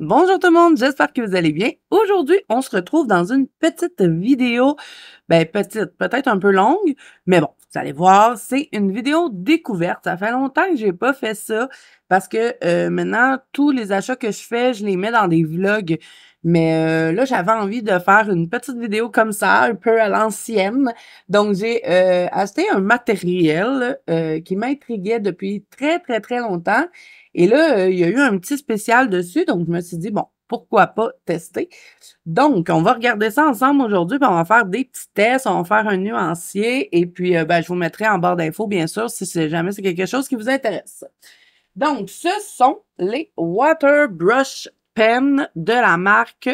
Bonjour tout le monde, j'espère que vous allez bien. Aujourd'hui, on se retrouve dans une petite vidéo, petite, peut-être un peu longue, mais bon, vous allez voir, c'est une vidéo découverte. Ça fait longtemps que j'ai pas fait ça parce que maintenant, tous les achats que je fais, je les mets dans des vlogs. Mais là, j'avais envie de faire une petite vidéo comme ça, un peu à l'ancienne. Donc, j'ai acheté un matériel qui m'intriguait depuis très, très, très longtemps. Et là, il y a eu un petit spécial dessus, donc je me suis dit, bon, pourquoi pas tester? Donc, on va regarder ça ensemble aujourd'hui, puis on va faire des petits tests, on va faire un nuancier, et puis je vous mettrai en barre d'infos, bien sûr, si jamais c'est quelque chose qui vous intéresse. Donc, ce sont les Water Brush Pen de la marque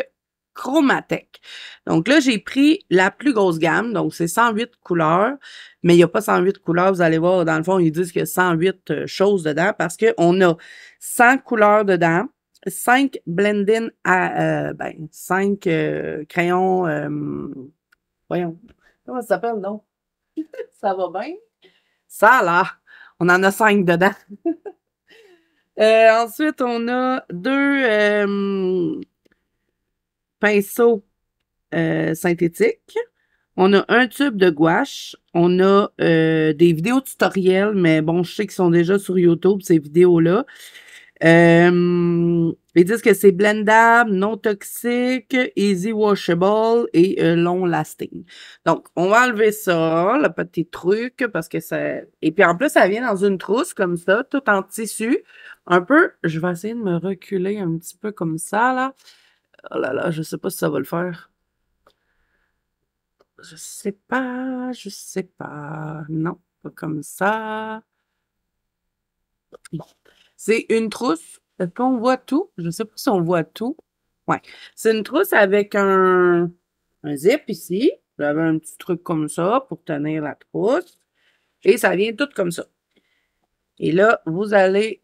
Chromatech. Donc là, j'ai pris la plus grosse gamme, donc c'est 108 couleurs, mais il n'y a pas 108 couleurs, vous allez voir, dans le fond, ils disent qu'il y a 108 choses dedans parce qu'on a 100 couleurs dedans, 5 blending, 5 crayons, voyons, comment ça s'appelle, non? Ça va bien? Ça, là, on en a 5 dedans. Ensuite, on a deux pinceaux synthétiques. On a un tube de gouache. On a des vidéos tutoriels, mais bon, je sais qu'ils sont déjà sur YouTube, ces vidéos-là. Ils disent que c'est blendable, non toxique, easy washable et long lasting. Donc, on va enlever ça, le petit truc, parce que ça... Et puis en plus, ça vient dans une trousse comme ça, tout en tissu. Un peu, je vais essayer de me reculer un petit peu comme ça, là. Oh là là, je sais pas si ça va le faire. Je sais pas, je sais pas. Non, pas comme ça. Bon. C'est une trousse. Est-ce qu'on voit tout? Je sais pas si on voit tout. Ouais. C'est une trousse avec un zip ici. J'avais un petit truc comme ça pour tenir la trousse. Et ça vient tout comme ça. Et là, vous allez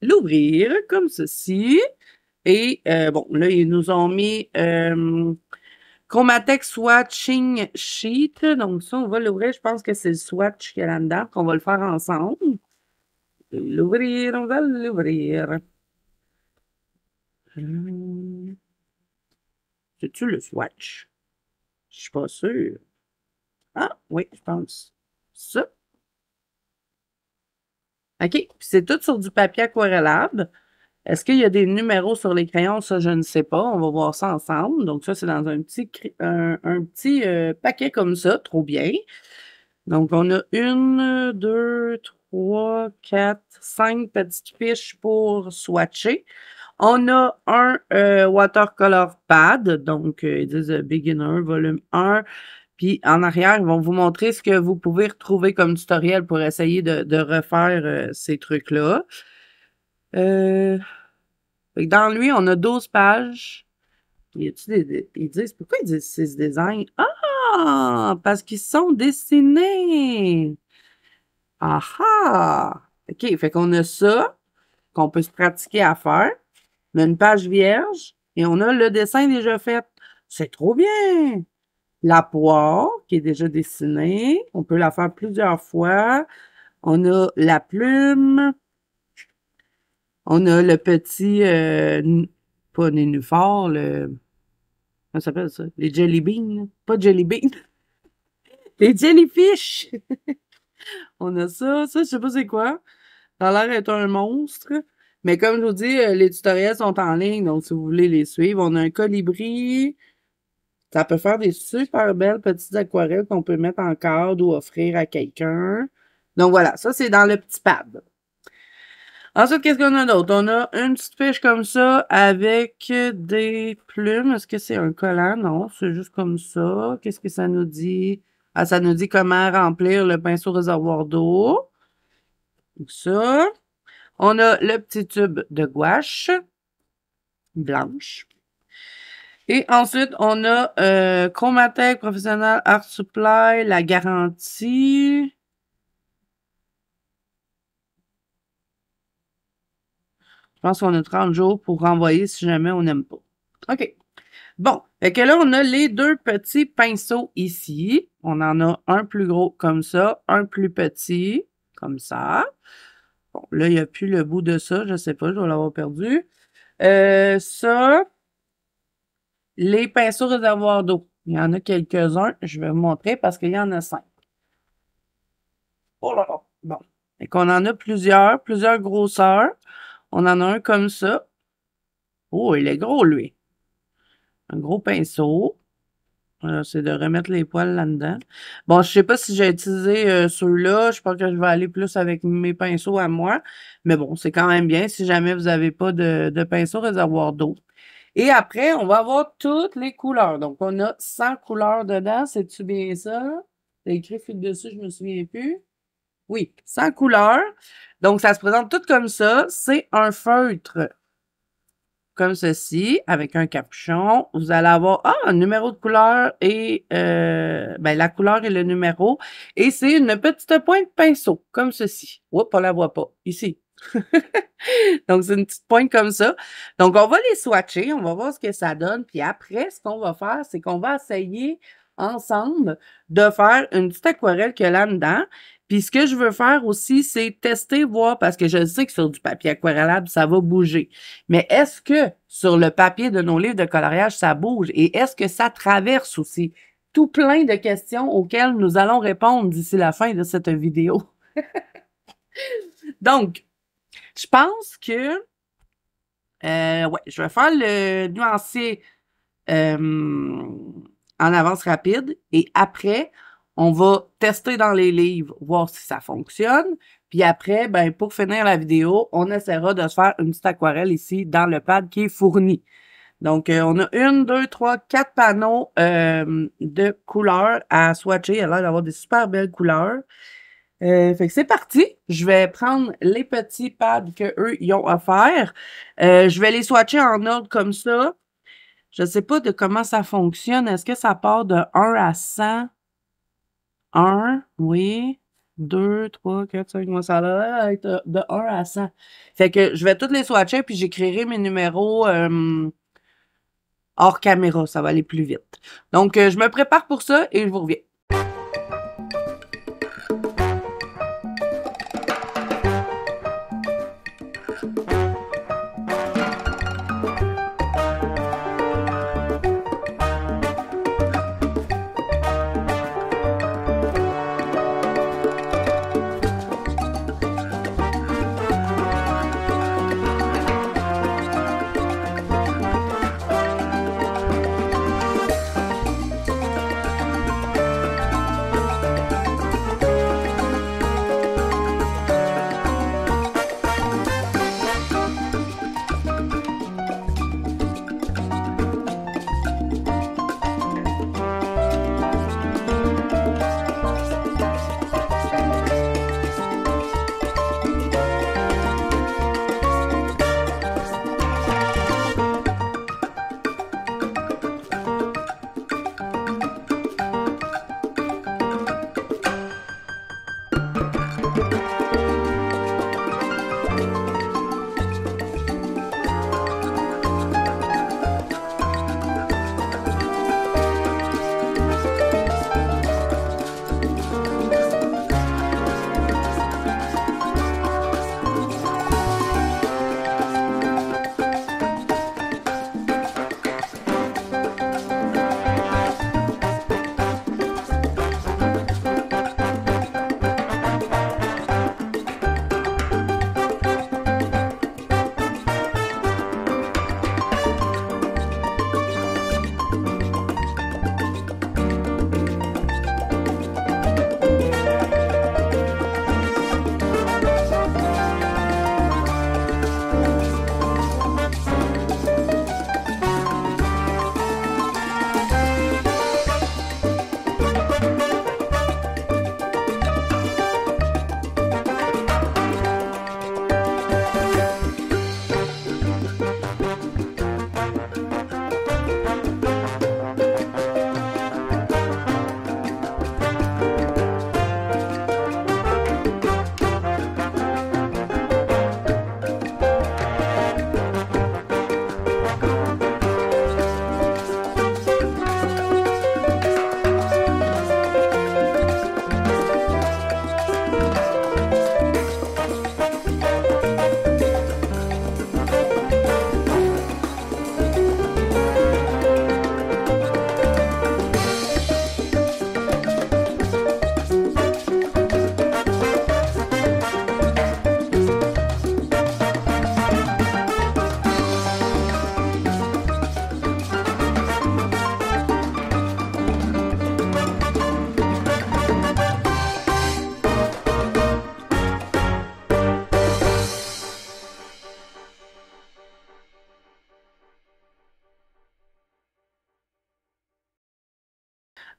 l'ouvrir comme ceci. Et bon, là, ils nous ont mis Chromatech Swatching Sheet. Donc ça, on va l'ouvrir. Je pense que c'est le swatch qu'il y a là-dedans, qu'on va le faire ensemble. L'ouvrir, on va l'ouvrir. C'est-tu le swatch? Je suis pas sûre. Ah, oui, je pense. Ça. OK. Puis c'est tout sur du papier aquarellable. Est-ce qu'il y a des numéros sur les crayons? Ça, je ne sais pas. On va voir ça ensemble. Donc, ça, c'est dans un petit paquet comme ça. Trop bien. Donc, on a 1, 2, 3, 4, 5 petites fiches pour swatcher. On a un watercolor pad, donc ils disent Beginner, volume 1. Puis en arrière, ils vont vous montrer ce que vous pouvez retrouver comme tutoriel pour essayer de refaire ces trucs-là. Dans lui, on a 12 pages. Ils disent, pourquoi ils disent 6 designs? Ah! Parce qu'ils sont dessinés! Ah ah! OK, fait qu'on a ça, qu'on peut se pratiquer à faire. On a une page vierge et on a le dessin déjà fait. C'est trop bien! La poire qui est déjà dessinée. On peut la faire plusieurs fois. On a la plume. On a le petit, pas nénuphar, comment ça s'appelle ça? Les jelly beans, là. Pas jelly beans. Les jellyfish! On a ça. Ça, je sais pas c'est quoi. Ça a l'air d'être un monstre. Mais comme je vous dis, les tutoriels sont en ligne, donc si vous voulez les suivre, on a un colibri. Ça peut faire des super belles petites aquarelles qu'on peut mettre en cadre ou offrir à quelqu'un. Donc voilà, ça c'est dans le petit pad. Ensuite, qu'est-ce qu'on a d'autre? On a une petite fiche comme ça avec des plumes. Est-ce que c'est un collant? Non, c'est juste comme ça. Qu'est-ce que ça nous dit? Ah, ça nous dit comment remplir le pinceau réservoir d'eau. Donc ça. On a le petit tube de gouache blanche. Et ensuite, on a Chromatech Professionnel Art Supply, la garantie. Je pense qu'on a 30 jours pour renvoyer si jamais on n'aime pas. OK. Bon, fait que là, on a les deux petits pinceaux ici. On en a un plus gros comme ça, un plus petit comme ça. Bon, là, il n'y a plus le bout de ça, je sais pas, je dois l'avoir perdu. Ça, les pinceaux réservoirs d'eau. Il y en a quelques-uns. Je vais vous montrer parce qu'il y en a 5. Oh là là! Bon. Et qu'on en a plusieurs grosseurs. On en a un comme ça. Oh, il est gros, lui. Un gros pinceau. C'est de remettre les poils là-dedans. Bon, je sais pas si j'ai utilisé ceux-là. Je pense que je vais aller plus avec mes pinceaux à moi. Mais bon, c'est quand même bien si jamais vous n'avez pas de pinceau réservoir d'eau. Et après, on va avoir toutes les couleurs. Donc, on a 100 couleurs dedans. C'est-tu bien ça? T'as écrit fil dessus, je me souviens plus. Oui, 100 couleurs. Donc, ça se présente tout comme ça. C'est un feutre comme ceci, avec un capuchon. Vous allez avoir un numéro de couleur et la couleur et le numéro. Et c'est une petite pointe pinceau, comme ceci. Oups, on la voit pas. Ici. Donc, c'est une petite pointe comme ça. Donc, on va les swatcher. On va voir ce que ça donne. Puis après, ce qu'on va faire, c'est qu'on va essayer ensemble de faire une petite aquarelle qu'il y a là-dedans. Puis ce que je veux faire aussi, c'est tester, voir, parce que je sais que sur du papier aquarellable, ça va bouger. Mais est-ce que sur le papier de nos livres de coloriage, ça bouge? Et est-ce que ça traverse aussi? Tout plein de questions auxquelles nous allons répondre d'ici la fin de cette vidéo. Donc, je pense que je vais faire le nuancier en avance rapide et après, on va tester dans les livres, voir si ça fonctionne. Puis après, pour finir la vidéo, on essaiera de se faire une petite aquarelle ici dans le pad qui est fourni. Donc, on a 1, 2, 3, 4 panneaux de couleurs à swatcher. Il a l'air d'avoir des super belles couleurs. Fait que c'est parti. Je vais prendre les petits pads qu'eux, ils ont offert. Je vais les swatcher en ordre comme ça. Je ne sais pas de comment ça fonctionne. Est-ce que ça part de 1 à 100? 1, oui. 2, 3, 4, 5, moi, ça a l'air d'être de 1 à 100. Fait que je vais toutes les swatcher, puis j'écrirai mes numéros hors caméra. Ça va aller plus vite. Donc, je me prépare pour ça et je vous reviens.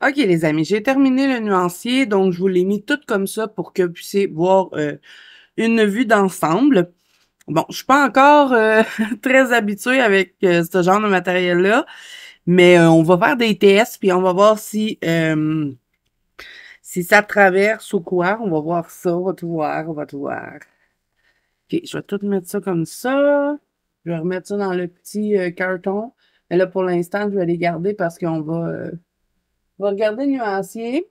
OK, les amis, j'ai terminé le nuancier, donc je vous l'ai mis tout comme ça pour que vous puissiez voir une vue d'ensemble. Bon, je suis pas encore très habituée avec ce genre de matériel-là, mais on va faire des tests, puis on va voir si ça traverse ou quoi. On va voir ça, on va tout voir, on va tout voir. OK, je vais tout mettre ça comme ça. Je vais remettre ça dans le petit carton. Et là, pour l'instant, je vais les garder parce on va regarder le nuancier.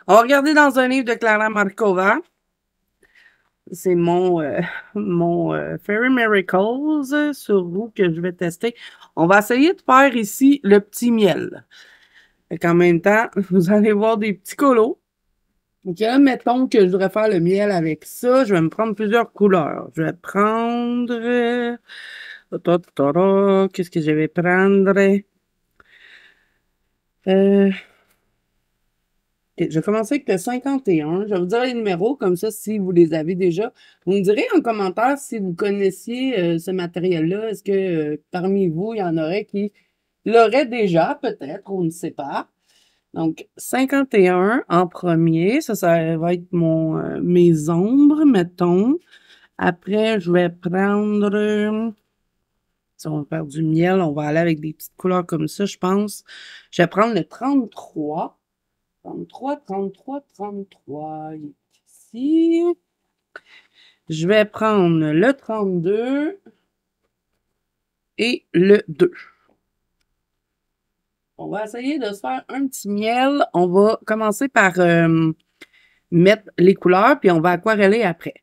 On va regarder dans un livre de Clara Markova. C'est mon Fairy Miracles sur vous que je vais tester. On va essayer de faire ici le petit miel. Fait qu'en même temps, vous allez voir des petits colos. Donc là, mettons que je voudrais faire le miel avec ça. Je vais me prendre plusieurs couleurs. Je vais prendre... Qu'est-ce que je vais prendre? Ok, je vais commencer avec le 51. Je vais vous dire les numéros, comme ça, si vous les avez déjà. Vous me direz en commentaire si vous connaissiez ce matériel-là. Est-ce que parmi vous, il y en aurait qui l'auraient déjà, peut-être, on ne sait pas. Donc, 51 en premier. Ça va être mes ombres, mettons. Après, je vais prendre... Si on va faire du miel, on va aller avec des petites couleurs comme ça, je pense. Je vais prendre le 33. 33, 33, 33. Il est ici. Je vais prendre le 32 et le 2. On va essayer de se faire un petit miel. On va commencer par mettre les couleurs, puis on va aquareller après.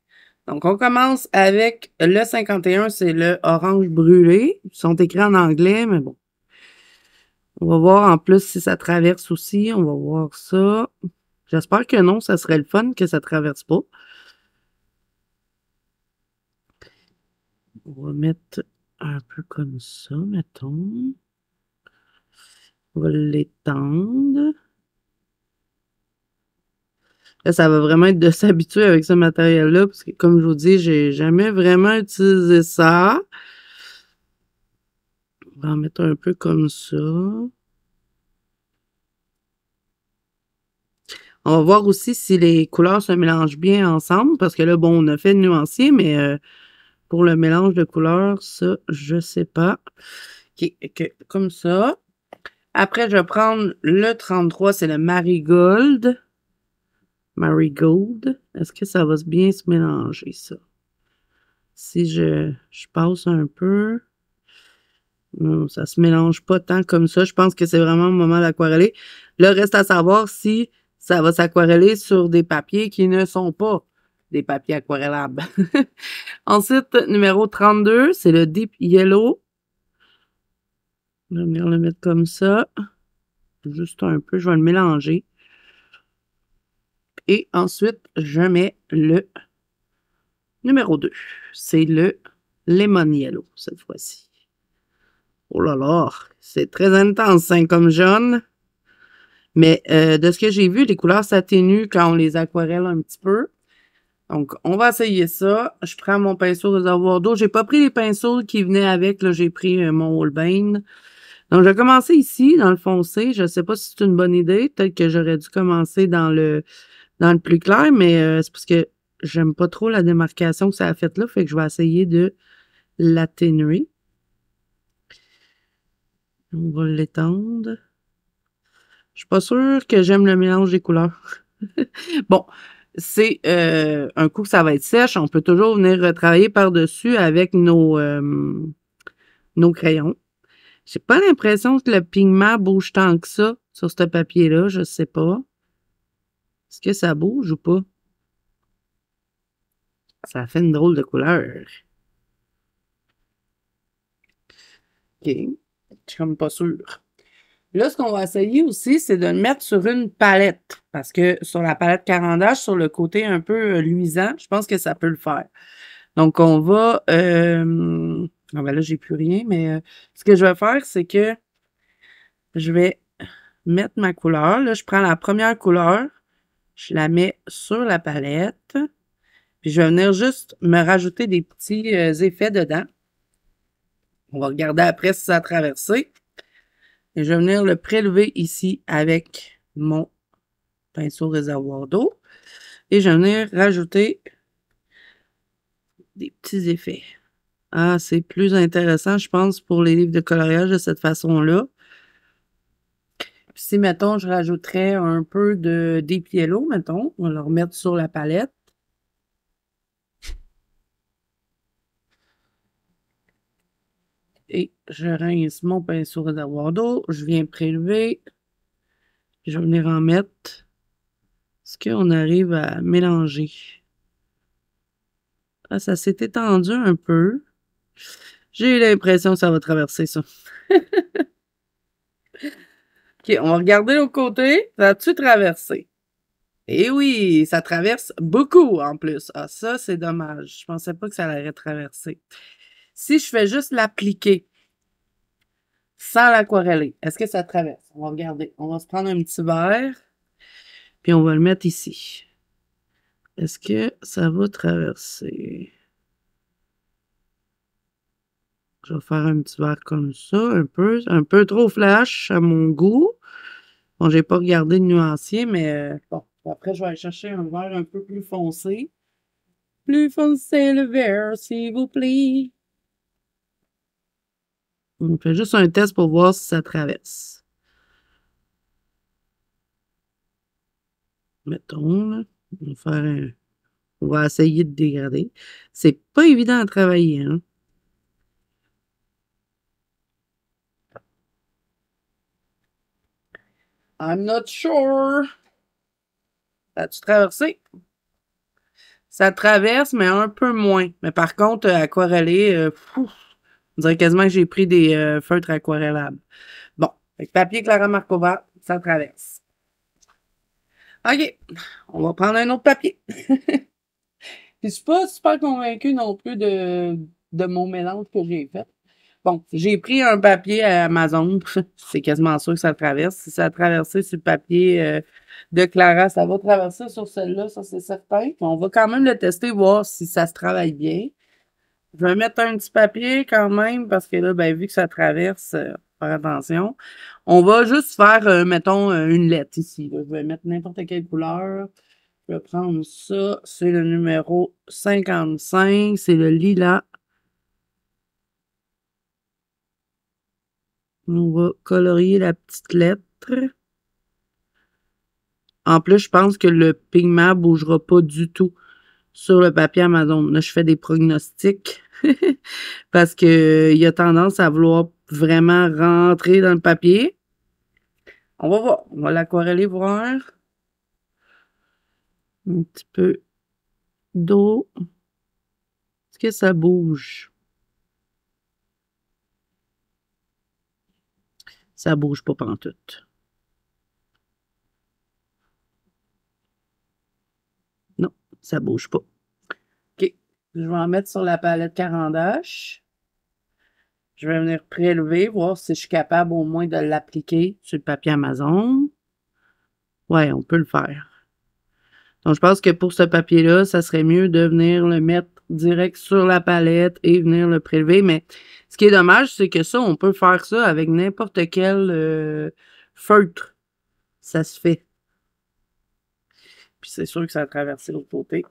Donc, on commence avec le 51, c'est le orange brûlé. Ils sont écrits en anglais, mais bon. On va voir en plus si ça traverse aussi. On va voir ça. J'espère que non, ça serait le fun que ça traverse pas. On va mettre un peu comme ça, mettons. On va l'étendre. Là, ça va vraiment être de s'habituer avec ce matériel-là, parce que comme je vous dis, j'ai jamais vraiment utilisé ça. On va en mettre un peu comme ça. On va voir aussi si les couleurs se mélangent bien ensemble, parce que là, bon, on a fait le nuancier, mais pour le mélange de couleurs, ça, je sais pas. OK, comme ça. Après, je vais prendre le 33, c'est le Marigold. Marigold. Est-ce que ça va bien se mélanger, ça? Si je passe un peu. Non, ça se mélange pas tant comme ça. Je pense que c'est vraiment le moment d'aquareller. Là, reste à savoir si ça va s'aquareller sur des papiers qui ne sont pas des papiers aquarellables. Ensuite, numéro 32, c'est le Deep Yellow. Je vais venir le mettre comme ça. Juste un peu, je vais le mélanger. Et ensuite, je mets le numéro 2. C'est le Lemon Yellow, cette fois-ci. Oh là là, c'est très intense, hein, comme jaune. Mais de ce que j'ai vu, les couleurs s'atténuent quand on les aquarelle un petit peu. Donc, on va essayer ça. Je prends mon pinceau réservoir d'eau. J'ai pas pris les pinceaux qui venaient avec. Là, j'ai pris mon Holbein. Donc, je vais commencer ici, dans le foncé. Je sais pas si c'est une bonne idée. Peut-être que j'aurais dû commencer dans le plus clair, mais c'est parce que j'aime pas trop la démarcation que ça a faite là. Fait que je vais essayer de l'atténuer. On va l'étendre. Je suis pas sûre que j'aime le mélange des couleurs. Bon, c'est un coup que ça va être sèche, on peut toujours venir retravailler par-dessus avec nos crayons. J'ai pas l'impression que le pigment bouge tant que ça sur ce papier-là, je sais pas. Est-ce que ça bouge ou pas? Ça fait une drôle de couleur. OK, je suis comme pas sûre. Là, ce qu'on va essayer aussi, c'est de le mettre sur une palette. Parce que sur la palette carandage, sur le côté un peu luisant, je pense que ça peut le faire. Donc, on va... ah ben là, j'ai plus rien, mais ce que je vais faire, c'est que je vais mettre ma couleur. Là, je prends la première couleur, je la mets sur la palette, puis je vais venir juste me rajouter des petits effets dedans. On va regarder après si ça a traversé. Et je vais venir le prélever ici avec mon pinceau réservoir d'eau. Et je vais venir rajouter des petits effets. Ah, c'est plus intéressant, je pense, pour les livres de coloriage de cette façon-là. Si, mettons, je rajouterais un peu de Deep Yellow, mettons, on va le remettre sur la palette. Et je rince mon pinceau réservoir d'eau. Je viens prélever. Je vais venir en mettre ce qu'on arrive à mélanger. Ah, ça s'est étendu un peu. J'ai l'impression que ça va traverser ça. OK, on va regarder l'autre côté. Ça a-tu traversé? Eh oui, ça traverse beaucoup en plus. Ah, ça, c'est dommage. Je pensais pas que ça allait traverser. Si je fais juste l'appliquer sans l'aquareller, est-ce que ça traverse? On va regarder. On va se prendre un petit verre, puis on va le mettre ici. Est-ce que ça va traverser? Je vais faire un petit verre comme ça, un peu trop flash à mon goût. Bon, j'ai pas regardé le nuancier, mais bon, après, je vais aller chercher un verre un peu plus foncé. Plus foncé le verre, s'il vous plaît. On fait juste un test pour voir si ça traverse. Mettons, là, on va essayer de dégrader. C'est pas évident à travailler, hein? I'm not sure. Ça a-tu traversé? Ça traverse, mais un peu moins. Mais par contre, aquarellé, on dirait quasiment que j'ai pris des feutres aquarellables. Bon, avec papier Clara Markova, ça traverse. OK, on va prendre un autre papier. Puis je suis pas super convaincue non plus de mon mélange que j'ai fait. Bon, j'ai pris un papier à Amazon. C'est quasiment sûr que ça traverse. Si ça a traversé sur le papier de Clara, ça va traverser sur celle-là, ça c'est certain. On va quand même le tester, voir si ça se travaille bien. Je vais mettre un petit papier quand même, parce que là, ben, vu que ça traverse, faire attention. On va juste faire, mettons, une lettre ici. Là. Je vais mettre n'importe quelle couleur. Je vais prendre ça. C'est le numéro 55. C'est le lilas. On va colorier la petite lettre. En plus, je pense que le pigment ne bougera pas du tout sur le papier Amazon. Là, je fais des pronostics parce que il y a tendance à vouloir vraiment rentrer dans le papier. On va voir. On va l'aquareller, voir. Un petit peu d'eau. Est-ce que ça bouge? Ça bouge pas pantoute. Non, ça bouge pas. OK. Je vais en mettre sur la palette Carandache. Je vais venir prélever, voir si je suis capable au moins de l'appliquer sur le papier Amazon. Ouais, on peut le faire. Donc, je pense que pour ce papier-là, ça serait mieux de venir le mettre direct sur la palette et venir le prélever. Mais ce qui est dommage, c'est que ça, on peut faire ça avec n'importe quel feutre. Ça se fait. Puis c'est sûr que ça a traversé l'autre côté.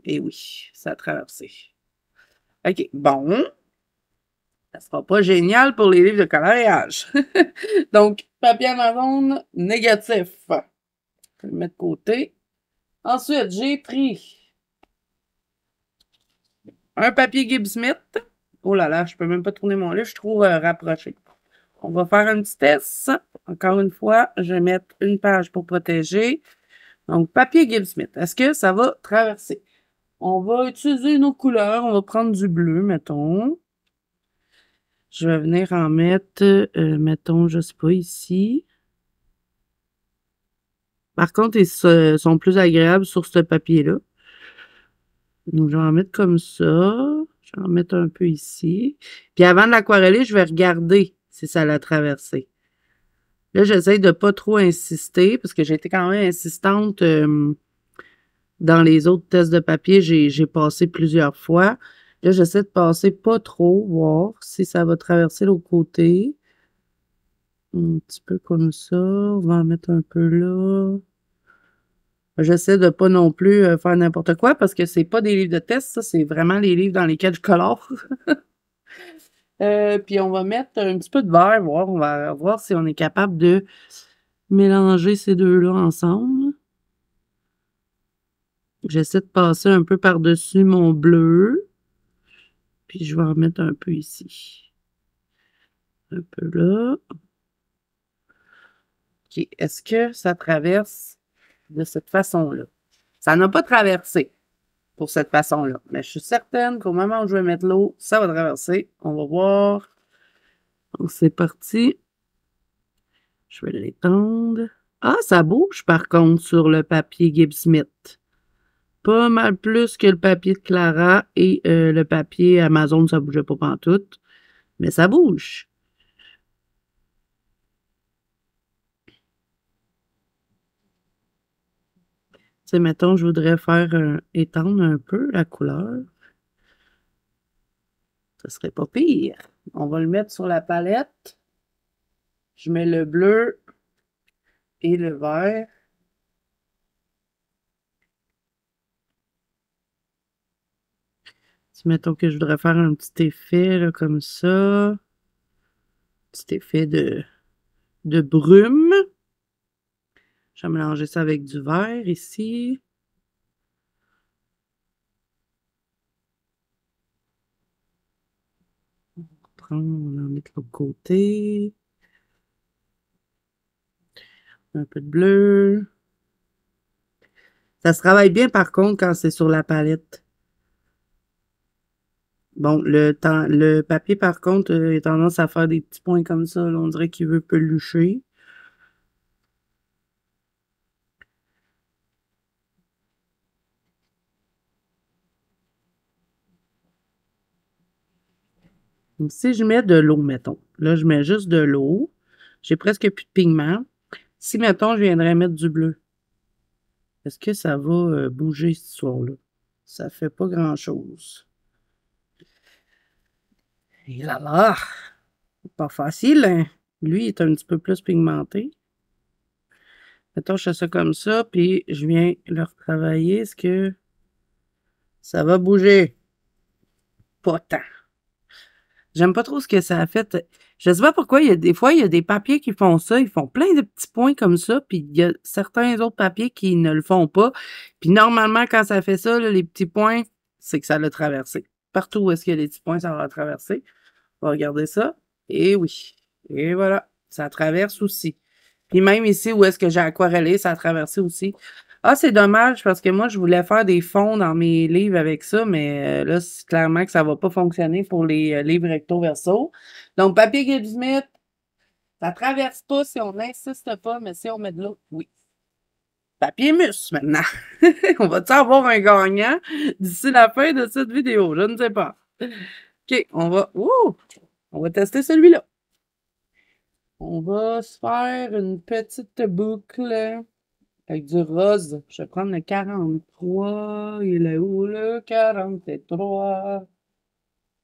Et oui, ça a traversé. OK, bon. Ça sera pas génial pour les livres de coloriage. Donc, papier Amazon négatif. Je vais le mettre de côté. Ensuite, j'ai pris un papier Gibbs Smith. Oh là là, je peux même pas tourner mon livre, je suis trop rapproché. On va faire un petit test. Encore une fois, je vais mettre une page pour protéger. Donc, papier Gibbs Smith. Est-ce que ça va traverser? On va utiliser nos couleurs. On va prendre du bleu, mettons. Je vais venir en mettre, mettons, je sais pas, ici. Par contre, ils sont plus agréables sur ce papier-là. Donc, je vais en mettre comme ça. Je vais en mettre un peu ici. Puis avant de l'aquareller, je vais regarder si ça l'a traversé. Là, j'essaie de pas trop insister parce que j'ai été quand même insistante dans les autres tests de papier. J'ai passé plusieurs fois. Là, j'essaie de passer pas trop, voir si ça va traverser l'autre côté. Un petit peu comme ça. On va en mettre un peu là. J'essaie de pas non plus faire n'importe quoi parce que c'est pas des livres de test, ça, c'est vraiment les livres dans lesquels je colore. Puis on va mettre un petit peu de verre, on va voir si on est capable de mélanger ces deux-là ensemble. J'essaie de passer un peu par-dessus mon bleu. Puis je vais en mettre un peu ici. Un peu là. OK. Est-ce que ça traverse de cette façon-là? Ça n'a pas traversé pour cette façon-là. Mais je suis certaine qu'au moment où je vais mettre l'eau, ça va traverser. On va voir. Donc, c'est parti. Je vais l'étendre. Ah, ça bouge par contre sur le papier Gibbs Smith. Pas mal plus que le papier de Clara et le papier Amazon, ça bougeait pas pantoute. Mais ça bouge. Tu sais, mettons, je voudrais faire étendre un peu la couleur. Ça serait pas pire. On va le mettre sur la palette. Je mets le bleu et le vert. Si mettons que je voudrais faire un petit effet là, comme ça. Petit effet de brume. Je vais mélanger ça avec du vert ici. On va en mettre de l'autre côté. Un peu de bleu. Ça se travaille bien par contre quand c'est sur la palette. Bon, le papier par contre a tendance à faire des petits points comme ça. Là, on dirait qu'il veut pelucher. Donc, si je mets de l'eau, mettons. Là, je mets juste de l'eau. J'ai presque plus de pigment. Si, mettons, je viendrais mettre du bleu. Est-ce que ça va bouger cette histoire-là? Ça fait pas grand-chose. Et là, pas facile, hein? Lui, il est un petit peu plus pigmenté. Mettons, je fais ça comme ça, puis je viens le retravailler. Est-ce que ça va bouger? Pas tant. J'aime pas trop ce que ça a fait. Je sais pas pourquoi, il y a des fois, il y a des papiers qui font ça, ils font plein de petits points comme ça, puis il y a certains autres papiers qui ne le font pas. Puis normalement, quand ça fait ça, là, les petits points, c'est que ça l'a traversé. Partout où est-ce qu'il y a des petits points, ça va traverser. On va regarder ça. Et oui. Et voilà. Ça traverse aussi. Puis même ici où est-ce que j'ai aquarellé, ça a traversé aussi. Ah, c'est dommage parce que moi, je voulais faire des fonds dans mes livres avec ça, mais là, c'est clairement que ça va pas fonctionner pour les livres recto verso. Donc, papier Gibbs Smith, ça traverse pas si on n'insiste pas, mais si on met de l'eau, oui. Papier mus maintenant. On va-tu avoir un gagnant d'ici la fin de cette vidéo? Je ne sais pas. OK, on va. Ouh! On va tester celui-là. On va se faire une petite boucle avec du rose. Je vais prendre le 43. Il est où le 43?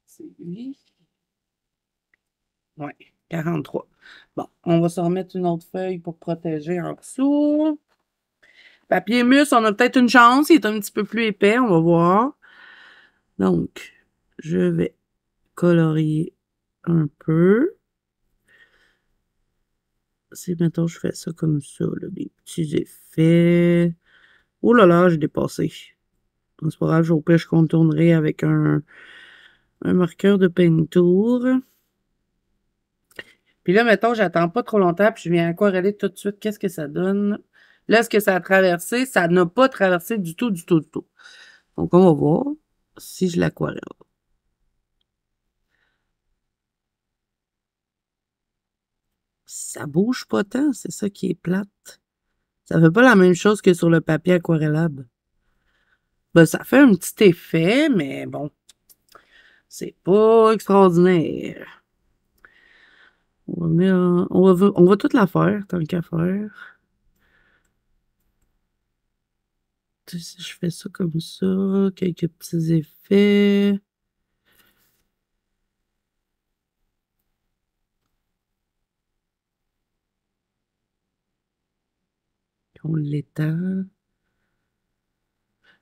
C'est lui. Ouais, 43. Bon, on va se remettre une autre feuille pour protéger en dessous. Papier mus, on a peut-être une chance. Il est un petit peu plus épais, on va voir. Donc, je vais colorier un peu. Si, mettons, je fais ça comme ça, là, des petits effets. Oh là là, j'ai dépassé. C'est pas grave, au pire, je contournerai avec un marqueur de peinture. Puis là, mettons, j'attends pas trop longtemps, puis je viens aquareller tout de suite. Qu'est-ce que ça donne? Là, est-ce que ça a traversé? Ça n'a pas traversé du tout, du tout, du tout. Donc, on va voir si je l'aquarelle. Ça bouge pas tant, c'est ça qui est plate. Ça fait pas la même chose que sur le papier aquarellable. Ben, ça fait un petit effet, mais bon, c'est pas extraordinaire. On va toute la faire, tant qu'à faire. Tu sais, si je fais ça comme ça, quelques petits effets. On l'étend.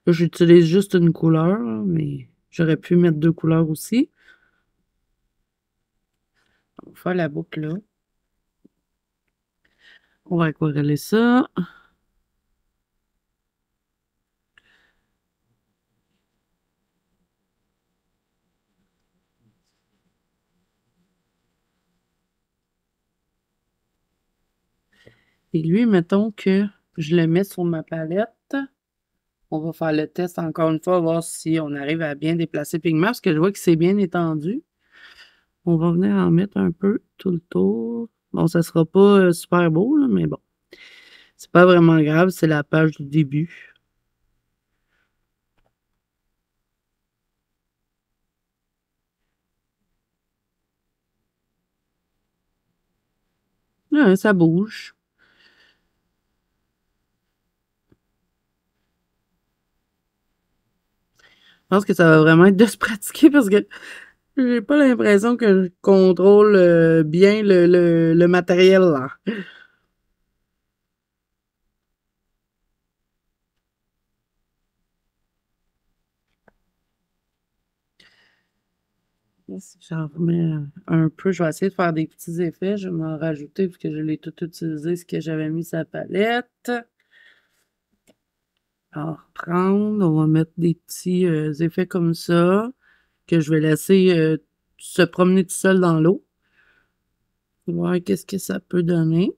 Là, j'utilise juste une couleur, mais j'aurais pu mettre deux couleurs aussi. On va faire la boucle là. On va aquareller ça. Et lui, mettons que je le mets sur ma palette. On va faire le test encore une fois, voir si on arrive à bien déplacer le pigment, parce que je vois que c'est bien étendu. On va venir en mettre un peu tout le tour. Bon, ça sera pas super beau, là, mais bon. C'est pas vraiment grave, c'est la page du début. Ouais, ça bouge. Je pense que ça va vraiment être de se pratiquer parce que j'ai pas l'impression que je contrôle bien le matériel là. Si j'en remets un peu, je vais essayer de faire des petits effets. Je vais m'en rajouter parce que je l'ai tout utilisé ce que j'avais mis sur la palette. Alors, prendre, on va mettre des petits effets comme ça que je vais laisser se promener tout seul dans l'eau. Voir qu'est-ce que ça peut donner.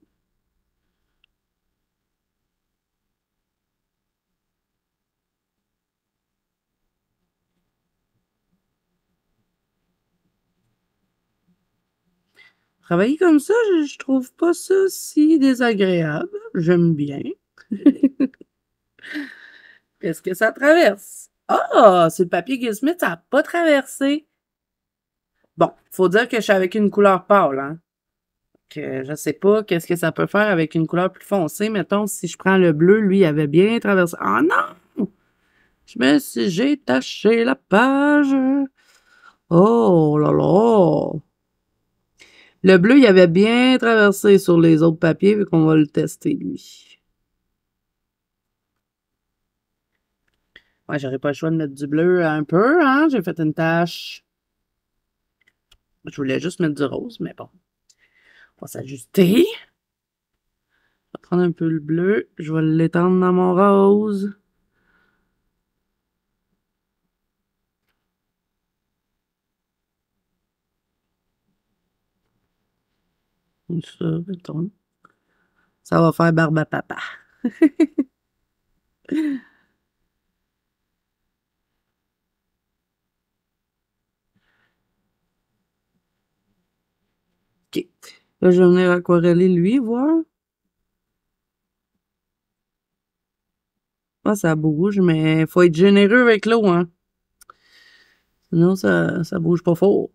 Travailler comme ça, je trouve pas ça si désagréable. J'aime bien. Est-ce que ça traverse? Ah, c'est le papier Gizmit, ça n'a pas traversé. Bon, faut dire que je suis avec une couleur pâle, hein. Que je sais pas qu'est-ce que ça peut faire avec une couleur plus foncée. Mettons, si je prends le bleu, lui, il avait bien traversé. Ah non! J'ai taché la page. Oh là là! Le bleu, il avait bien traversé sur les autres papiers, vu qu'on va le tester, lui. Ouais, j'aurais pas le choix de mettre du bleu un peu, hein? J'ai fait une tache. Je voulais juste mettre du rose, mais bon. On va s'ajuster. Je vais prendre un peu le bleu. Je vais l'étendre dans mon rose. Comme ça, mettons. Ça va faire barbe à papa. OK. Là, je vais venir aquareller lui, voir. Ah, ça bouge, mais il faut être généreux avec l'eau, hein. Sinon, ça bouge pas fort.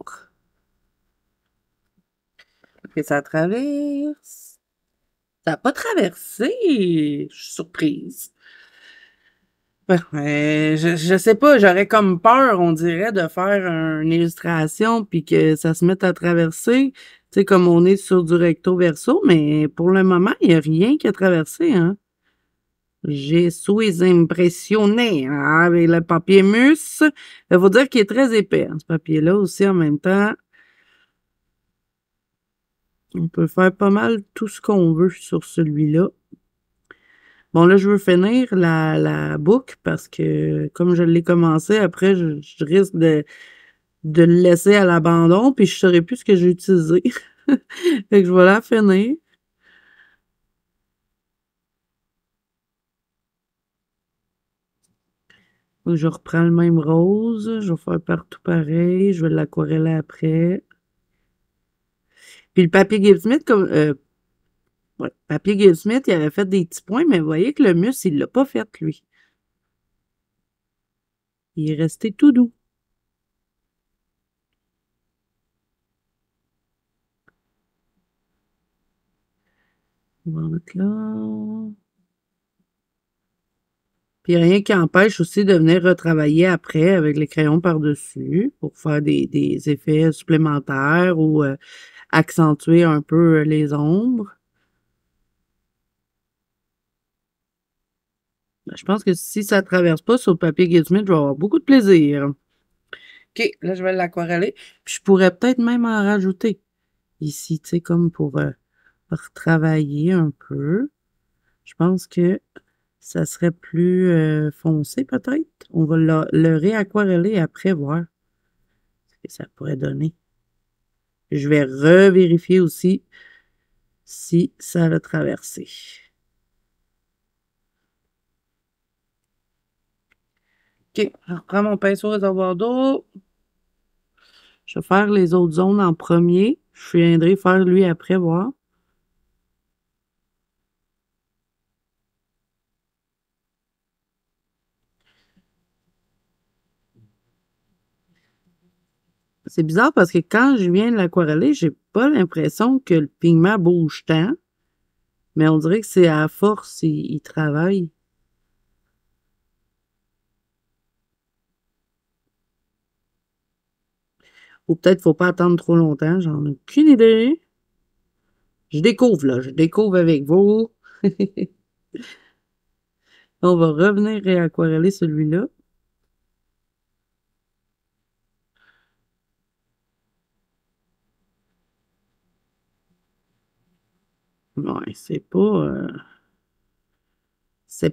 OK, ça traverse. Ça n'a pas traversé. Je suis surprise. Je sais pas, j'aurais comme peur, on dirait, de faire une illustration puis que ça se mette à traverser, tu sais, comme on est sur du recto verso, mais pour le moment, il n'y a rien qui a traversé, hein. Je suis impressionnée, hein, avec le papier mousse. Il faut dire qu'il est très épais, hein, ce papier-là aussi, en même temps. On peut faire pas mal tout ce qu'on veut sur celui-là. Bon, là, je veux finir la boucle parce que, comme je l'ai commencé, après, je risque de le laisser à l'abandon, puis je ne saurais plus ce que j'ai utilisé. Fait que je vais la finir. Donc, je reprends le même rose. Je vais faire partout pareil. Je vais l'aquareller après. Puis le papier Gill Smith, comme, ouais, papier Gill Smith, il avait fait des petits points, mais vous voyez que le mus, il l'a pas fait, lui. Il est resté tout doux. On va mettre là. Puis rien qui empêche aussi de venir retravailler après avec les crayons par-dessus pour faire des effets supplémentaires ou accentuer un peu les ombres. Je pense que si ça ne traverse pas sur le papier Gizmo, je vais avoir beaucoup de plaisir. OK, là, je vais l'aquareller. Puis je pourrais peut-être même en rajouter ici, tu sais, comme pour retravailler un peu. Je pense que ça serait plus foncé, peut-être. On va le réaquareller après, voir ce que ça pourrait donner. Je vais revérifier aussi si ça a traversé. OK, je reprends mon pinceau réservoir d'eau. Je vais faire les autres zones en premier. Je viendrai faire lui après, voir. C'est bizarre parce que quand je viens de l'aquareller, j'ai pas l'impression que le pigment bouge tant. Mais on dirait que c'est à force, il travaille. Ou peut-être qu'il faut pas attendre trop longtemps, j'en ai aucune idée. Je découvre, là. Je découvre avec vous. On va revenir réaquareller celui-là. Ouais, c'est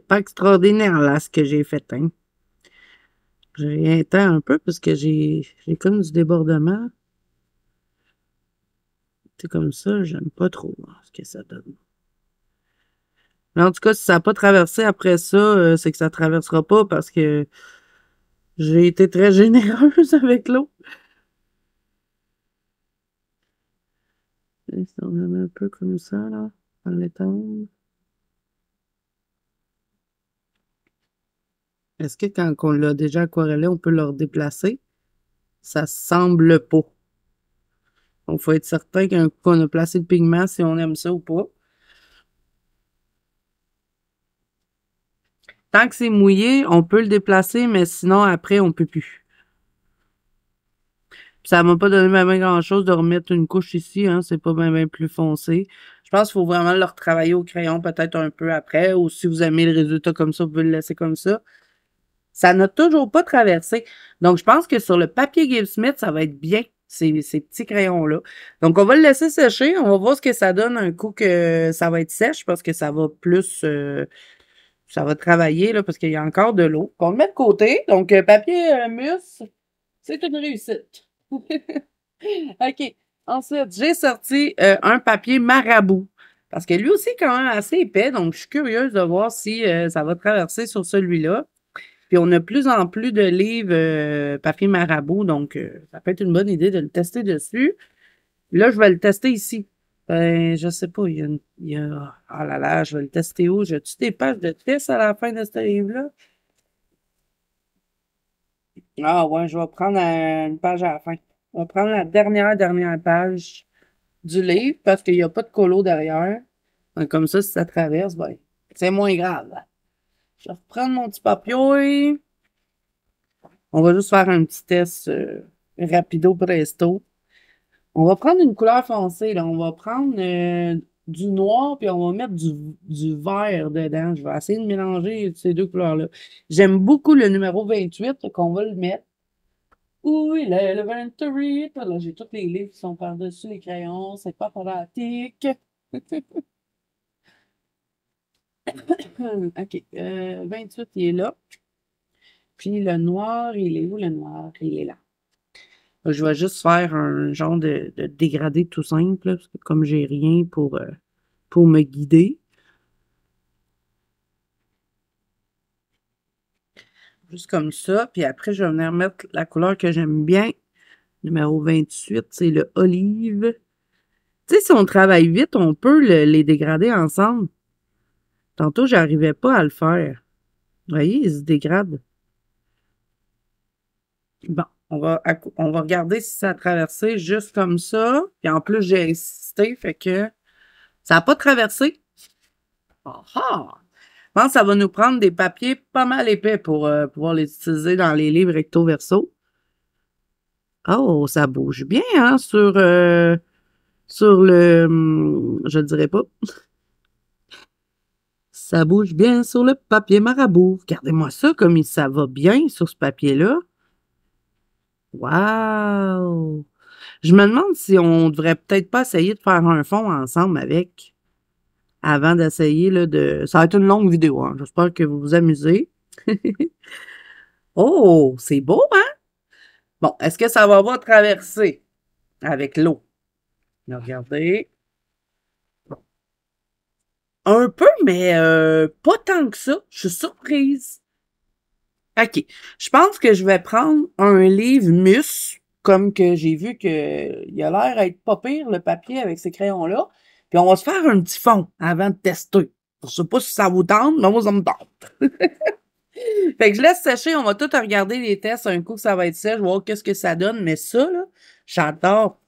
pas extraordinaire, là, ce que j'ai fait, hein. J'ai un temps un peu parce que j'ai comme du débordement. C'est comme ça, j'aime pas trop ce que ça donne. Mais en tout cas, si ça n'a pas traversé après ça, c'est que ça traversera pas parce que j'ai été très généreuse avec l'eau. Et si on en met un peu comme ça, là, dans l'étendre. Est-ce que quand on l'a déjà aquarellé, on peut le redéplacer? Ça semble pas. Donc, il faut être certain qu'on a placé le pigment si on aime ça ou pas. Tant que c'est mouillé, on peut le déplacer, mais sinon, après, on peut plus. Puis ça m'a pas donné même grand-chose de remettre une couche ici, hein. C'est pas même plus foncé. Je pense qu'il faut vraiment le retravailler au crayon peut-être un peu après. Ou si vous aimez le résultat comme ça, vous pouvez le laisser comme ça. Ça n'a toujours pas traversé. Donc, je pense que sur le papier Gibbs Smith, ça va être bien, ces petits crayons-là. Donc, on va le laisser sécher. On va voir ce que ça donne un coup que ça va être sèche parce que ça va plus... ça va travailler, là, parce qu'il y a encore de l'eau. On le met de côté. Donc, papier mousse, c'est une réussite. OK. Ensuite, j'ai sorti un papier marabout. Parce que lui aussi est quand même assez épais. Donc, je suis curieuse de voir si ça va traverser sur celui-là. Puis on a de plus en plus de livres papier marabout, donc ça peut être une bonne idée de le tester dessus. Là, je vais le tester ici. Ben, je sais pas, ah là là, je vais le tester où? J'ai-tu des pages de test à la fin de ce livre-là? Ah ouais, je vais prendre une page à la fin. On va prendre la dernière page du livre parce qu'il n'y a pas de colo derrière. Donc, comme ça, si ça traverse, ben, c'est moins grave. Je vais reprendre mon petit papier. On va juste faire un petit test rapido presto. On va prendre une couleur foncée, là. On va prendre du noir, puis on va mettre du vert dedans. Je vais essayer de mélanger ces deux couleurs-là. J'aime beaucoup le numéro 28, fait qu'on va le mettre. Où il est le 28? Là, j'ai tous les livres qui sont par-dessus les crayons. C'est pas pratique. OK. 28, il est là. Puis le noir, il est où le noir? Il est là. Je vais juste faire un genre de dégradé tout simple, là, parce que comme j'ai rien pour me guider. Juste comme ça. Puis après, je vais venir mettre la couleur que j'aime bien. Numéro 28, c'est le olive. Tu sais, si on travaille vite, on peut les dégrader ensemble. Tantôt, j'arrivais pas à le faire. Vous voyez, ils se dégradent. Bon, on va regarder si ça a traversé juste comme ça. Puis en plus, j'ai insisté, fait que ça n'a pas traversé. Ah ah! Je pense que ça va nous prendre des papiers pas mal épais pour pouvoir les utiliser dans les livres recto verso. Oh, ça bouge bien, hein, sur le, je dirais pas, Ça bouge bien sur le papier marabout. Regardez-moi ça, comme ça va bien sur ce papier-là. Wow! Je me demande si on devrait peut-être pas essayer de faire un fond ensemble avec, avant d'essayer là, de... Ça va être une longue vidéo, hein. J'espère que vous vous amusez. Oh, c'est beau, hein? Bon, est-ce que ça va traverser avec l'eau? Regardez. Un peu, mais pas tant que ça. Je suis surprise. OK. Je pense que je vais prendre un livre Mus, comme que j'ai vu que il a l'air d'être pas pire, le papier avec ces crayons-là. Puis on va se faire un petit fond avant de tester. Je sais pas si ça vous tente, mais moi, ça me tente. Fait que je laisse sécher, on va tout regarder les tests. Un coup que ça va être sèche, voir qu'est-ce que ça donne. Mais ça, là, j'adore.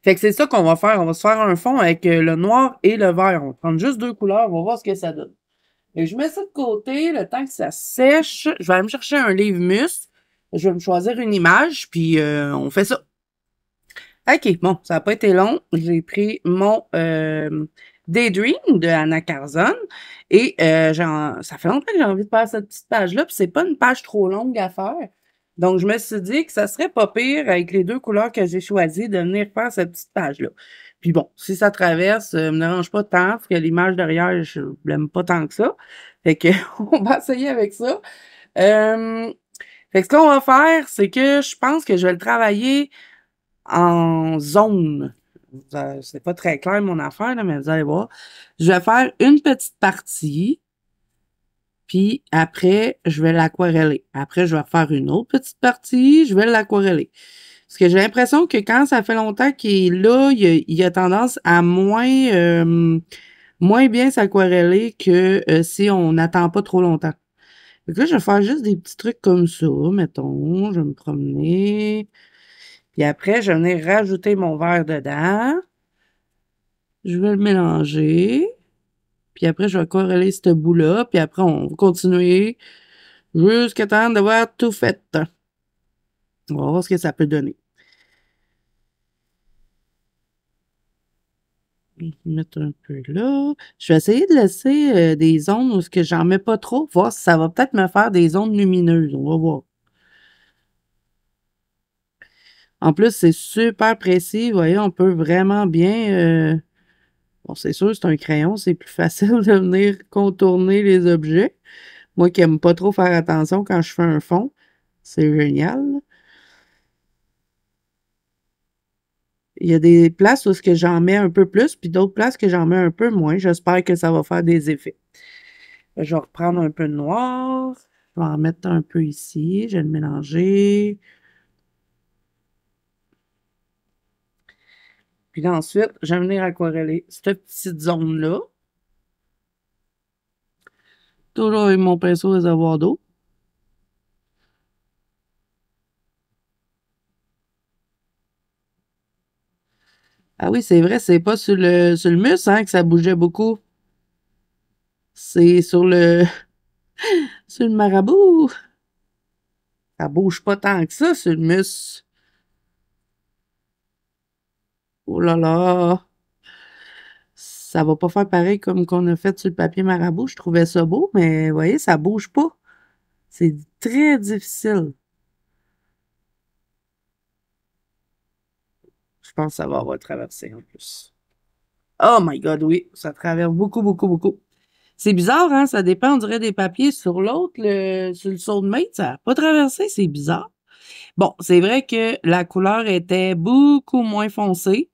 Fait que c'est ça qu'on va faire. On va se faire un fond avec le noir et le vert. On va prendre juste deux couleurs, on va voir ce que ça donne. Et je mets ça de côté, le temps que ça sèche. Je vais aller me chercher un livre mus. Je vais me choisir une image, puis on fait ça. OK, bon, ça n'a pas été long. J'ai pris mon Daydream de Anna Carzon. Et ça fait longtemps que j'ai envie de faire cette petite page-là, puis c'est pas une page trop longue à faire. Donc, je me suis dit que ça serait pas pire, avec les deux couleurs que j'ai choisies, de venir faire cette petite page-là. Puis bon, si ça traverse, me dérange pas tant, parce que l'image derrière, je l'aime pas tant que ça. Fait que, on va essayer avec ça. Fait que ce qu'on va faire, c'est que je pense que je vais le travailler en zone. C'est pas très clair mon affaire, là, mais vous allez voir. Je vais faire une petite partie, puis après, je vais l'aquareller. Après, je vais faire une autre petite partie, je vais l'aquareller. Parce que j'ai l'impression que quand ça fait longtemps qu'il est là, il a tendance à moins bien s'aquareller que si on n'attend pas trop longtemps. Donc là, je vais faire juste des petits trucs comme ça, mettons. Je vais me promener. Puis après, je vais venir rajouter mon verre dedans. Je vais le mélanger. Puis après, je vais corréler ce bout-là. Puis après, on va continuer jusqu'à temps d'avoir tout fait. On va voir ce que ça peut donner. Je vais mettre un peu là. Je vais essayer de laisser des zones où j'en mets pas trop. Voir si ça va peut-être me faire des zones lumineuses. On va voir. En plus, c'est super précis. Vous voyez, on peut vraiment bien... bon, c'est sûr, c'est un crayon. C'est plus facile de venir contourner les objets. Moi qui aime pas trop faire attention quand je fais un fond. C'est génial. Il y a des places où ce que j'en mets un peu plus, puis d'autres places que j'en mets un peu moins. J'espère que ça va faire des effets. Je vais reprendre un peu de noir. Je vais en mettre un peu ici. Je vais le mélanger. Puis là, ensuite, je vais venir aquareller cette petite zone-là. Toujours avec mon pinceau réservoir d'eau. Ah oui, c'est vrai, c'est pas sur le mus hein, que ça bougeait beaucoup. C'est sur le marabout. Ça bouge pas tant que ça sur le mus. Oh là là. Ça va pas faire pareil comme qu'on a fait sur le papier marabout. Je trouvais ça beau, mais vous voyez, ça bouge pas. C'est très difficile. Je pense que ça va avoir traversé en plus. Oh my God, oui, ça traverse beaucoup, beaucoup, beaucoup. C'est bizarre, hein? Ça dépend, on dirait des papiers sur l'autre, sur le Soulmate, ça n'a pas traversé, c'est bizarre. Bon, c'est vrai que la couleur était beaucoup moins foncée.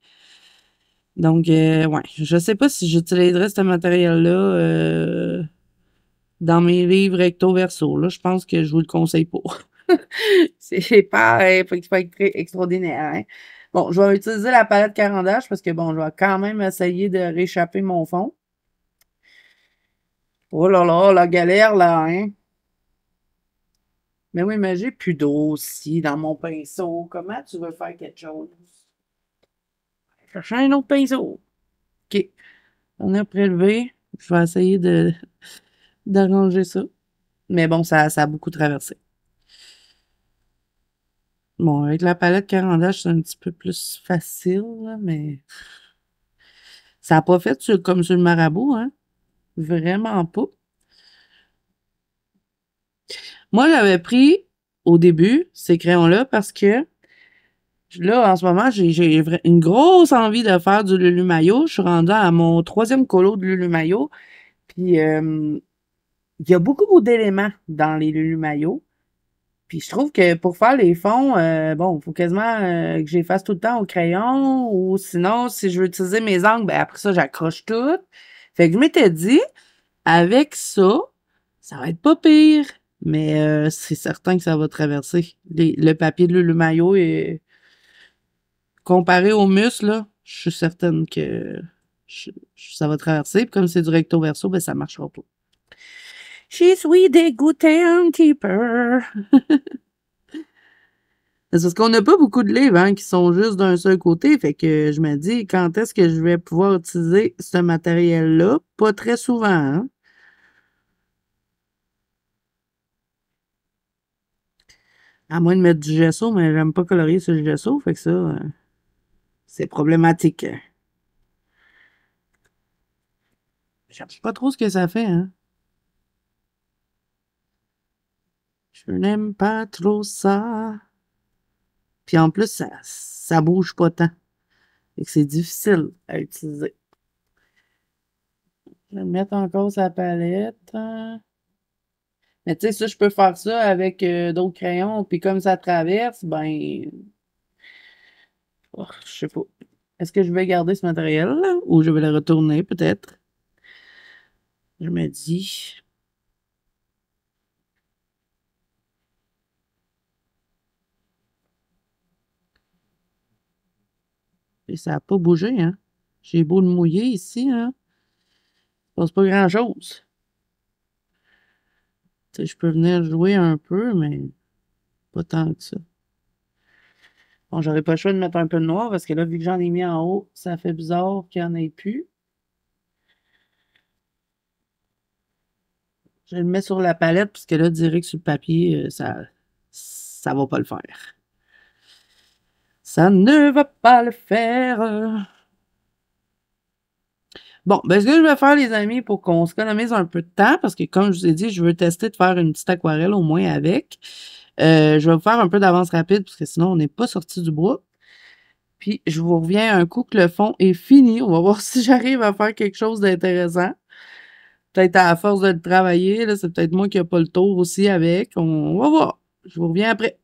Donc, ouais, je sais pas si j'utiliserais ce matériel-là dans mes livres recto verso. Là, je pense que je vous le conseille pas. C'est pas, faut qu'il faut être très extraordinaire, hein. Bon, je vais utiliser la palette Caran-d'Ache parce que bon, je vais quand même essayer de réchapper mon fond. Oh là là, la galère là, hein. Mais oui, mais j'ai plus d'eau aussi dans mon pinceau. Comment tu veux faire quelque chose? Chercher un autre pinceau. OK. On a prélevé. Je vais essayer d'arranger ça. Mais bon, ça a beaucoup traversé. Bon, avec la palette Caran-d'Ache, c'est un petit peu plus facile, là, mais ça n'a pas fait comme sur le marabout, hein? Vraiment pas. Moi, j'avais pris au début ces crayons-là parce que là, en ce moment, j'ai une grosse envie de faire du Lulu Mayo. Je suis rendue à mon 3e colo de Lulu Mayo. Puis, il y a beaucoup d'éléments dans les Lulu Mayo. Puis, je trouve que pour faire les fonds, bon, il faut quasiment que je les fasse tout le temps au crayon. Ou sinon, si je veux utiliser mes angles, ben après ça, j'accroche tout. Fait que je m'étais dit, avec ça, ça va être pas pire. Mais c'est certain que ça va traverser. Le papier de Lulu Mayo est comparé au muscle, là, je suis certaine que ça va traverser. Puis comme c'est du recto verso, ben ça marchera pas. Je suis dégoûtée un petit peu. C'est parce qu'on n'a pas beaucoup de livres hein, qui sont juste d'un seul côté. Fait que je me dis, quand est-ce que je vais pouvoir utiliser ce matériel-là? Pas très souvent. Hein? À moins de mettre du gesso, mais j'aime pas colorier sur le gesso. Fait que ça, c'est problématique. J'aime pas trop ce que ça fait. Hein? Je n'aime pas trop ça. Puis en plus, ça bouge pas tant. Fait que c'est difficile à utiliser. Je vais le mettre encore sur la palette. Mais tu sais, ça, je peux faire ça avec d'autres crayons. Puis comme ça traverse, ben, oh, je sais pas. Est-ce que je vais garder ce matériel-là ou je vais le retourner peut-être? Je me dis. Et ça n'a pas bougé, hein? J'ai beau le mouiller ici, hein? Ça passe pas grand-chose. Tu sais, je peux venir jouer un peu, mais pas tant que ça. Bon, j'aurais pas le choix de mettre un peu de noir parce que là, vu que j'en ai mis en haut, ça fait bizarre qu'il n'y en ait plus. Je le mets sur la palette parce que là, direct sur le papier, ça va pas le faire. Ça ne va pas le faire. Bon, ben, ce que je vais faire, les amis, pour qu'on s'économise un peu de temps, parce que comme je vous ai dit, je veux tester de faire une petite aquarelle au moins avec. Je vais vous faire un peu d'avance rapide, parce que sinon, on n'est pas sorti du bois. Puis, je vous reviens un coup que le fond est fini. On va voir si j'arrive à faire quelque chose d'intéressant. Peut-être à force de le travailler, là, c'est peut-être moi qui n'ai pas le tour aussi avec. On va voir. Je vous reviens après.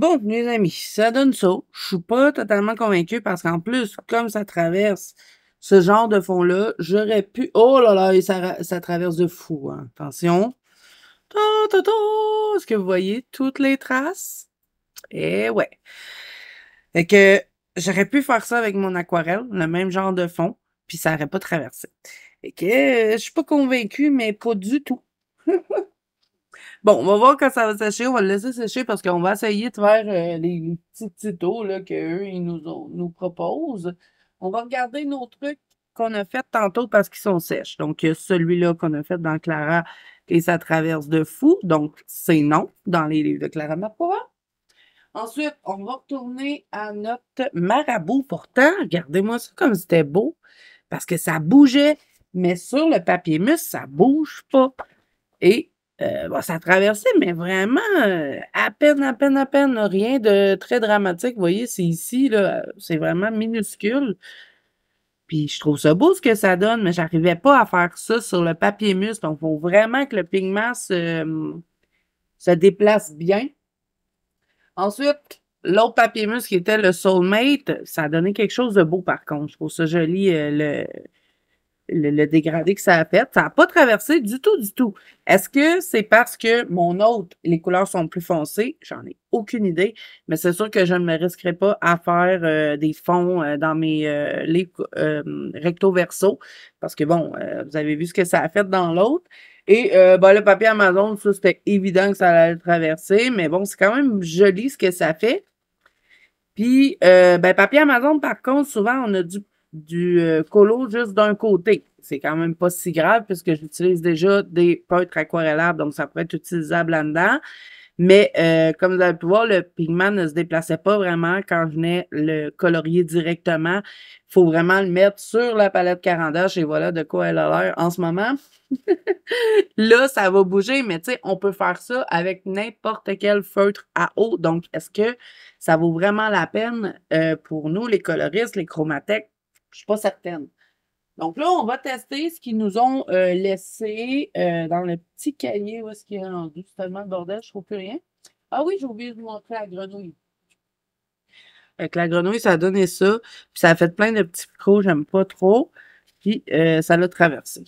Bon, les amis, ça donne ça. Je suis pas totalement convaincue parce qu'en plus, comme ça traverse ce genre de fond-là, j'aurais pu... Oh là là, et ça traverse de fou, hein. Attention. Ta, ta, ta. Est-ce que vous voyez toutes les traces? Eh ouais. Fait que j'aurais pu faire ça avec mon aquarelle, le même genre de fond, puis ça aurait pas traversé. Fait que je suis pas convaincue, mais pas du tout. Bon, on va voir quand ça va sécher. On va le laisser sécher parce qu'on va essayer de faire les petits tutos là, qu'eux, nous proposent. On va regarder nos trucs qu'on a fait tantôt parce qu'ils sont sèches. Donc, il y a celui-là qu'on a fait dans Clara et ça traverse de fou. Donc, c'est non dans les livres de Clara Mapova. Ensuite, on va retourner à notre marabout. Pourtant, regardez-moi ça comme c'était beau parce que ça bougeait. Mais sur le papier mousse, ça bouge pas. Et bon, ça traversait, mais vraiment à peine, là, rien de très dramatique. Vous voyez, c'est ici, là, c'est vraiment minuscule. Puis je trouve ça beau ce que ça donne, mais j'arrivais pas à faire ça sur le papier mousse. Donc, il faut vraiment que le pigment se déplace bien. Ensuite, l'autre papier mousse qui était le Soulmate, ça a donné quelque chose de beau par contre. Je trouve ça joli, le dégradé que ça a fait. Ça n'a pas traversé du tout, du tout. Est-ce que c'est parce que mon autre, les couleurs sont plus foncées? J'en ai aucune idée, mais c'est sûr que je ne me risquerai pas à faire des fonds dans mes livres recto verso, parce que bon, vous avez vu ce que ça a fait dans l'autre. Et ben, le papier Amazon, ça, c'était évident que ça allait le traverser, mais bon, c'est quand même joli ce que ça fait. Puis, ben, papier Amazon, par contre, souvent, on a du colo juste d'un côté. C'est quand même pas si grave puisque j'utilise déjà des feutres aquarellables, donc ça pourrait être utilisable là-dedans. Mais comme vous avez pu voir, le pigment ne se déplaçait pas vraiment quand je venais le colorier directement. Il faut vraiment le mettre sur la palette Caran-d'Ache et voilà de quoi elle a l'air en ce moment. Là, ça va bouger, mais tu sais, on peut faire ça avec n'importe quel feutre à eau. Donc, est-ce que ça vaut vraiment la peine pour nous, les coloristes, les chromatech? Je suis pas certaine. Donc là, on va tester ce qu'ils nous ont laissé dans le petit cahier. Où est-ce qu'il est rendu? C'est tellement le bordel, je trouve plus rien. Ah oui, j'ai oublié de vous montrer la grenouille. Avec la grenouille, ça a donné ça. Puis ça a fait plein de petits crocs, j'aime pas trop. Puis ça l'a traversé.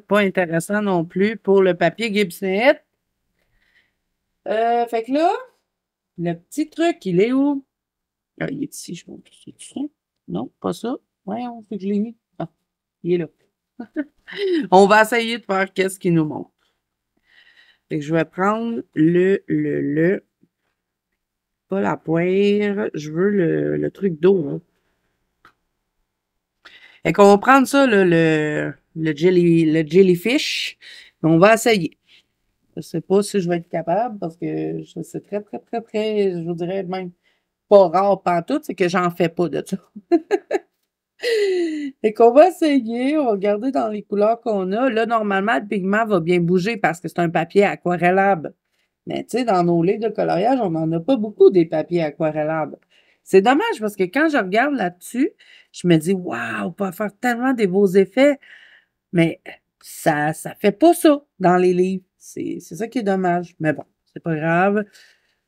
Pas intéressant non plus pour le papier Gibsonette. Fait que là, le petit truc, il est où? Ah, il est ici, je pense. C'est ça? Non, pas ça. Ouais, on fait que je l'ai mis. Ah, il est là. On va essayer de faire qu'est-ce qu'il nous montre. Fait que je vais prendre pas la poire, je veux le truc d'eau, là. Fait qu'on va prendre ça, là, le jellyfish. On va essayer. Je sais pas si je vais être capable parce que c'est très, très, très, très, je vous dirais même pas rare pantoute, c'est que j'en fais pas de ça. Fait qu'on va essayer, on va regarder dans les couleurs qu'on a. Là, normalement, le pigment va bien bouger parce que c'est un papier aquarellable. Mais tu sais, dans nos livres de coloriage, on n'en a pas beaucoup des papiers aquarellables. C'est dommage parce que quand je regarde là-dessus, je me dis, waouh, on peut faire tellement des beaux effets. Mais ça fait pas ça dans les livres. C'est ça qui est dommage. Mais bon, c'est pas grave.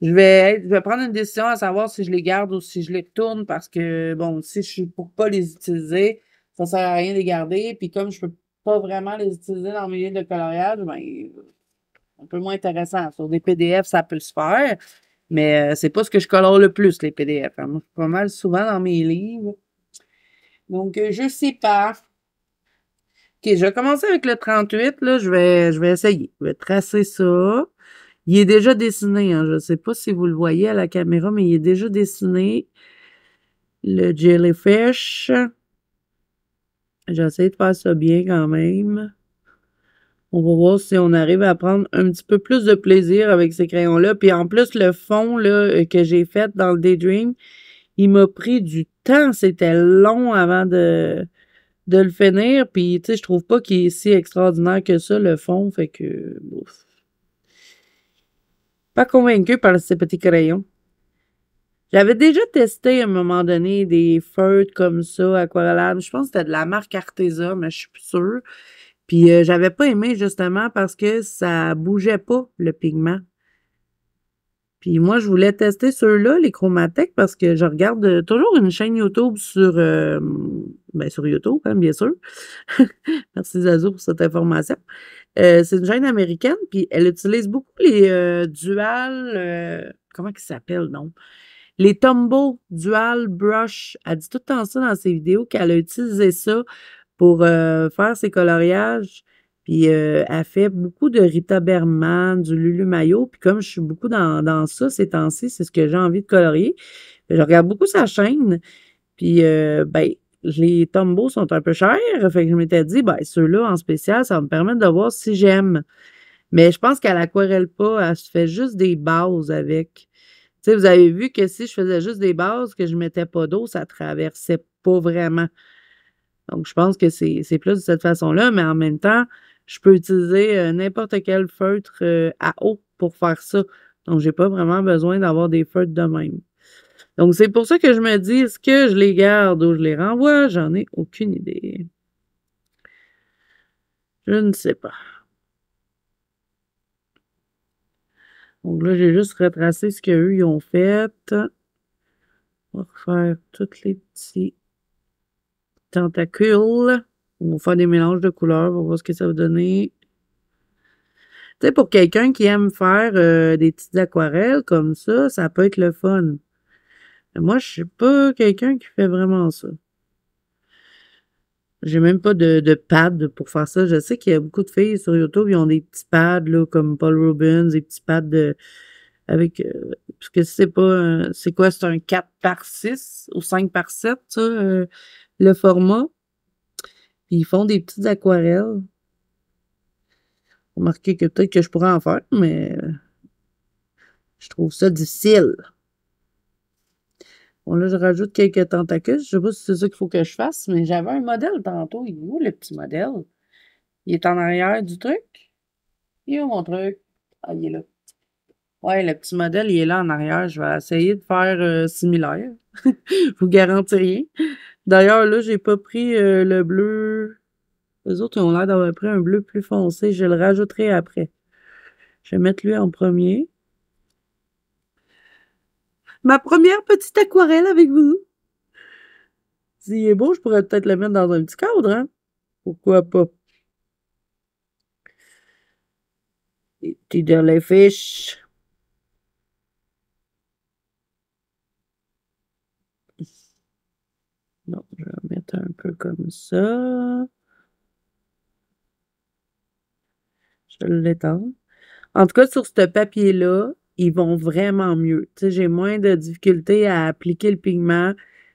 Je vais prendre une décision à savoir si je les garde ou si je les retourne parce que, bon, si je suis pour pas les utiliser, ça sert à rien de les garder. Puis comme je peux pas vraiment les utiliser dans mes livres de coloriage, ben, un peu moins intéressant. Sur des PDF, ça peut se faire, mais c'est pas ce que je colore le plus, les PDF. Hein. Moi, je suis pas mal souvent dans mes livres. Donc, je sais pas. OK, je vais commencer avec le 38. Là, je vais essayer. Je vais tracer ça. Il est déjà dessiné. Hein. Je ne sais pas si vous le voyez à la caméra, mais il est déjà dessiné. Le jellyfish. J'essaie de faire ça bien quand même. On va voir si on arrive à prendre un petit peu plus de plaisir avec ces crayons-là. Puis en plus, le fond là, que j'ai fait dans le Daydream, il m'a pris du temps. C'était long avant de le finir. Puis, tu sais, je trouve pas qu'il est si extraordinaire que ça, le fond. Fait que, ouf. Pas convaincu par ces petits crayons. J'avais déjà testé à un moment donné des feutres comme ça, aquarellables. Je pense que c'était de la marque Arteza, mais je suis plus sûre. Puis, j'avais pas aimé justement parce que ça bougeait pas, le pigment. Puis moi, je voulais tester ceux-là, les Chromatech, parce que je regarde toujours une chaîne YouTube sur YouTube, hein, bien sûr. Merci Zazo pour cette information. C'est une chaîne américaine, puis elle utilise beaucoup les dual, comment ils s'appellent, non? Les Tombow Dual Brush. Elle dit tout le temps ça dans ses vidéos, qu'elle a utilisé ça pour faire ses coloriages. Puis elle fait beaucoup de Rita Berman, du Lulu Mayo. Puis comme je suis beaucoup dans ça ces temps-ci, c'est ce que j'ai envie de colorier. Je regarde beaucoup sa chaîne. Puis ben, les Tombow sont un peu chers. Fait que je m'étais dit, ben, ceux-là en spécial, ça va me permettre de voir si j'aime. Mais je pense qu'elle aquarelle pas, elle se fait juste des bases avec. Tu sais, vous avez vu que si je faisais juste des bases, que je mettais pas d'eau, ça traversait pas vraiment. Donc, je pense que c'est plus de cette façon-là, mais en même temps, je peux utiliser n'importe quel feutre à eau pour faire ça. Donc, j'ai pas vraiment besoin d'avoir des feutres de même. Donc, c'est pour ça que je me dis, est-ce que je les garde ou je les renvoie? J'en ai aucune idée. Je ne sais pas. Donc là, j'ai juste retracé ce qu'eux, ils ont fait. On va refaire tous les petits tentacules. On va faire des mélanges de couleurs. On va voir ce que ça va donner. Tu sais, pour quelqu'un qui aime faire des petites aquarelles comme ça peut être le fun. Mais moi, je suis pas quelqu'un qui fait vraiment ça. J'ai même pas de pad pour faire ça. Je sais qu'il y a beaucoup de filles sur YouTube, ils ont des petits pads là, comme Paul Rubens, des petits pads avec parce que c'est pas c'est quoi, c'est un 4x6 ou 5x7, ça, le format. Puis ils font des petites aquarelles. Remarquez que peut-être que je pourrais en faire, mais je trouve ça difficile. Bon, là, je rajoute quelques tentacules. Je sais pas si c'est ça qu'il faut que je fasse, mais j'avais un modèle tantôt. Il est où, le petit modèle? Il est en arrière du truc? Il est où, mon truc? Ah, il est là. Ouais, le petit modèle, il est là en arrière. Je vais essayer de faire similaire. Je vous garantis rien. D'ailleurs, là, j'ai pas pris le bleu. Les autres, ils ont l'air d'avoir pris un bleu plus foncé. Je le rajouterai après. Je vais mettre lui en premier. Ma première petite aquarelle avec vous. S'il est beau, je pourrais peut-être le mettre dans un petit cadre, hein? Pourquoi pas? Des petits jellyfish. Non, je vais mettre un peu comme ça. Je vais l'étendre. En tout cas, sur ce papier-là, ils vont vraiment mieux. Tu sais, j'ai moins de difficulté à appliquer le pigment.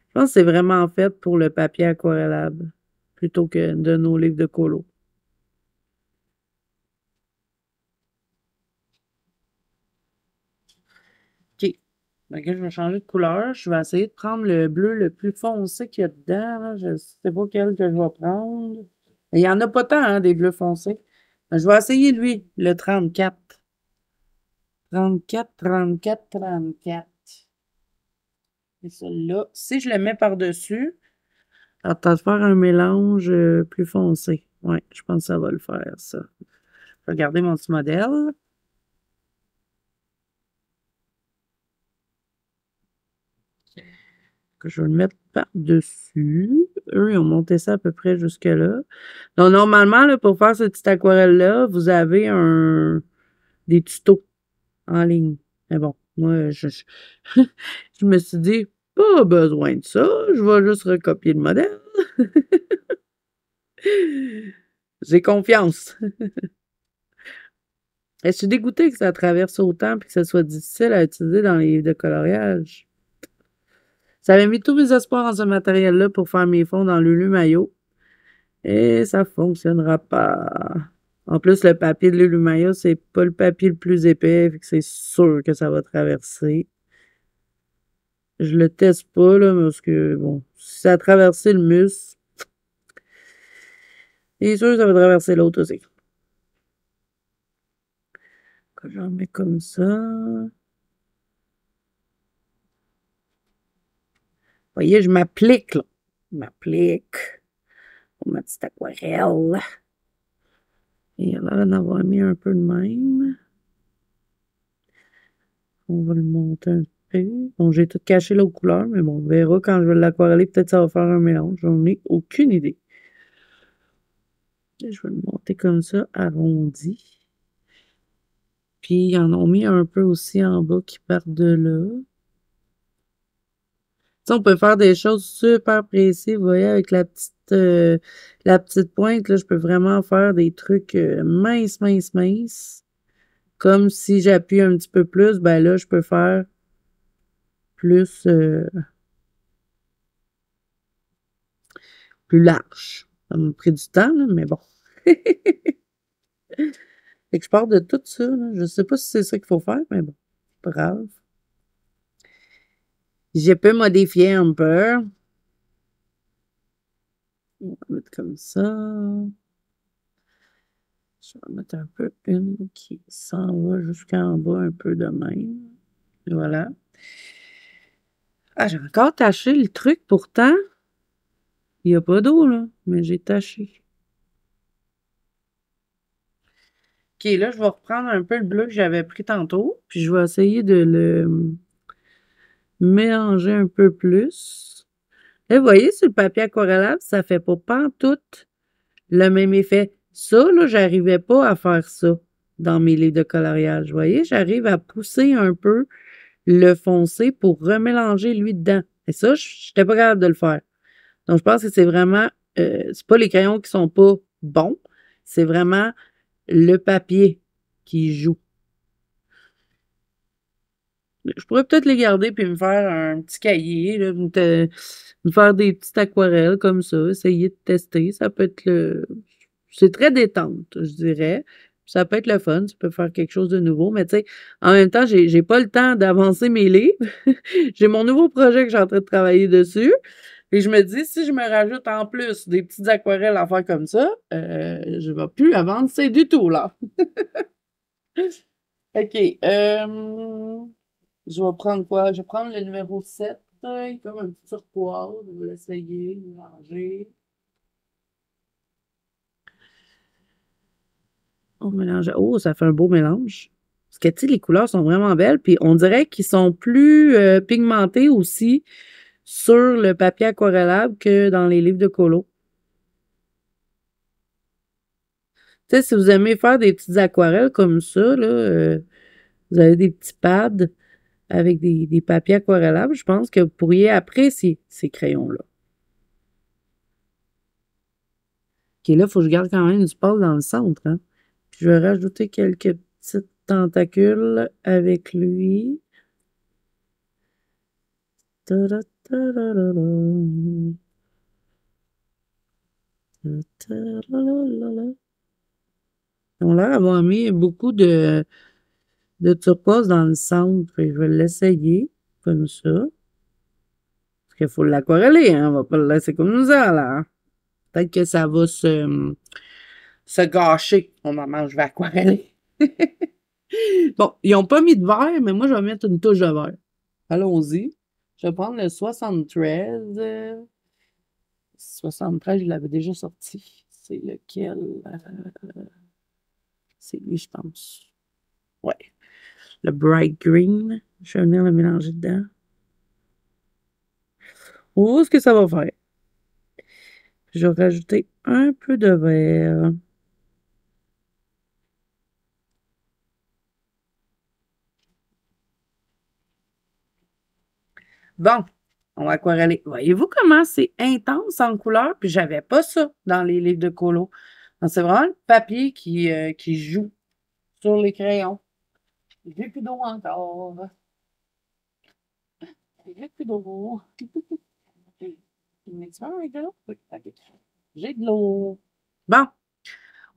Je pense que c'est vraiment fait pour le papier aquarellable plutôt que de nos livres de colo. OK. Donc, je vais changer de couleur. Je vais essayer de prendre le bleu le plus foncé qu'il y a dedans, là. Je ne sais pas quel que je vais prendre. Il n'y en a pas tant, hein, des bleus foncés. Je vais essayer lui, le 34. 34, 34, 34. Et celui-là, si je le mets par-dessus, ça va faire un mélange plus foncé. Oui, je pense que ça va le faire, ça. Je vais regarder mon petit modèle. Que je vais le mettre par-dessus. Eux, ils ont monté ça à peu près jusque-là. Donc, normalement, là, pour faire cette petite aquarelle-là, vous avez des tutos en ligne. Mais bon, moi, je me suis dit, pas besoin de ça, je vais juste recopier le modèle. J'ai confiance. Et je suis dégoûtée que ça traverse autant et que ça soit difficile à utiliser dans les livres de coloriage. Ça avait mis tous mes espoirs en ce matériel-là pour faire mes fonds dans Lulu Mayo. Et ça fonctionnera pas. En plus, le papier de Lulu Mayo, c'est pas le papier le plus épais, fait que c'est sûr que ça va traverser. Je le teste pas, là, parce que, bon, si ça a traversé le muscle, c'est sûr que ça va traverser l'autre aussi. J'en mets comme ça. Vous voyez, je m'applique, là. Je m'applique pour ma petite aquarelle. Et il a l'air d'en avoir mis un peu de même. On va le monter un peu. Bon, j'ai tout caché l'autre couleur, mais bon, on verra quand je vais l'aquareller. Peut-être que ça va faire un mélange. J'en ai aucune idée. Je vais le monter comme ça, arrondi. Puis, ils en ont mis un peu aussi en bas qui part de là. Tu sais, on peut faire des choses super précises. Vous voyez, avec la petite pointe, là, je peux vraiment faire des trucs minces, minces, minces. Comme si j'appuie un petit peu plus, ben là, je peux faire plus, plus large. Ça m'a pris du temps, là, mais bon. Fait que je pars de tout ça, là. Je sais pas si c'est ça qu'il faut faire, mais bon, pas grave. J'ai peu modifié un peu. On va mettre comme ça. Je vais mettre un peu une qui s'en va jusqu'en bas un peu de même. Voilà. Ah, j'ai encore taché le truc pourtant. Il n'y a pas d'eau, là, mais j'ai taché. OK, là, je vais reprendre un peu le bleu que j'avais pris tantôt, puis je vais essayer de le mélanger un peu plus. Là, vous voyez, sur le papier aquarellable, ça fait pas pantoute le même effet. Ça, là, j'arrivais pas à faire ça dans mes livres de coloriage. Vous voyez, j'arrive à pousser un peu le foncé pour remélanger lui dedans. Et ça, je n'étais pas capable de le faire. Donc, je pense que c'est vraiment, c'est pas les crayons qui sont pas bons, c'est vraiment le papier qui joue. Je pourrais peut-être les garder puis me faire un petit cahier, là, me faire des petites aquarelles comme ça, essayer de tester. Ça peut être le. C'est très détente, je dirais. Ça peut être le fun, tu peux faire quelque chose de nouveau, mais tu sais, en même temps, j'ai pas le temps d'avancer mes livres. J'ai mon nouveau projet que je suis en train de travailler dessus. Et je me dis, si je me rajoute en plus des petites aquarelles à faire comme ça, je vais plus avancer du tout, là. OK. Je vais prendre quoi? Je vais prendre le numéro 7, comme un petit turquoise. Je vais l'essayer, mélanger. On mélange. Oh, ça fait un beau mélange. Parce que, tu sais, les couleurs sont vraiment belles. Puis, on dirait qu'ils sont plus pigmentés aussi sur le papier aquarellable que dans les livres de colo. Tu sais, si vous aimez faire des petites aquarelles comme ça, là, vous avez des petits pads avec des papiers aquarellables, je pense que vous pourriez apprécier ces crayons-là. OK, là, il faut que je garde quand même du pâle dans le centre, hein. Puis je vais rajouter quelques petites tentacules avec lui. Ta-da-ta-da-da-da. Ta-da-la-la-la-la. Ils ont l'air d'avoir mis beaucoup de turquoise dans le centre. Fait que je vais l'essayer comme ça. Parce qu'il faut l'aquareller, hein. On va pas le laisser comme ça, là, hein. Peut-être que ça va se gâcher au moment où je vais aquareller. Bon, ils n'ont pas mis de vert, mais moi, je vais mettre une touche de vert. Allons-y. Je vais prendre le 73. 73, je l'avais déjà sorti. C'est lequel? C'est lui, je pense. Ouais. Le Bright Green. Je vais venir le mélanger dedans. On va voir ce que ça va faire. Je vais rajouter un peu de vert. Bon, on va aquareller. Voyez-vous comment c'est intense en couleur? Puis j'avais pas ça dans les livres de colo. Donc, c'est vraiment le papier qui joue sur les crayons. J'ai plus d'eau encore. J'ai plus d'eau. Avec de l'eau? Oui, ok. J'ai de l'eau. Bon,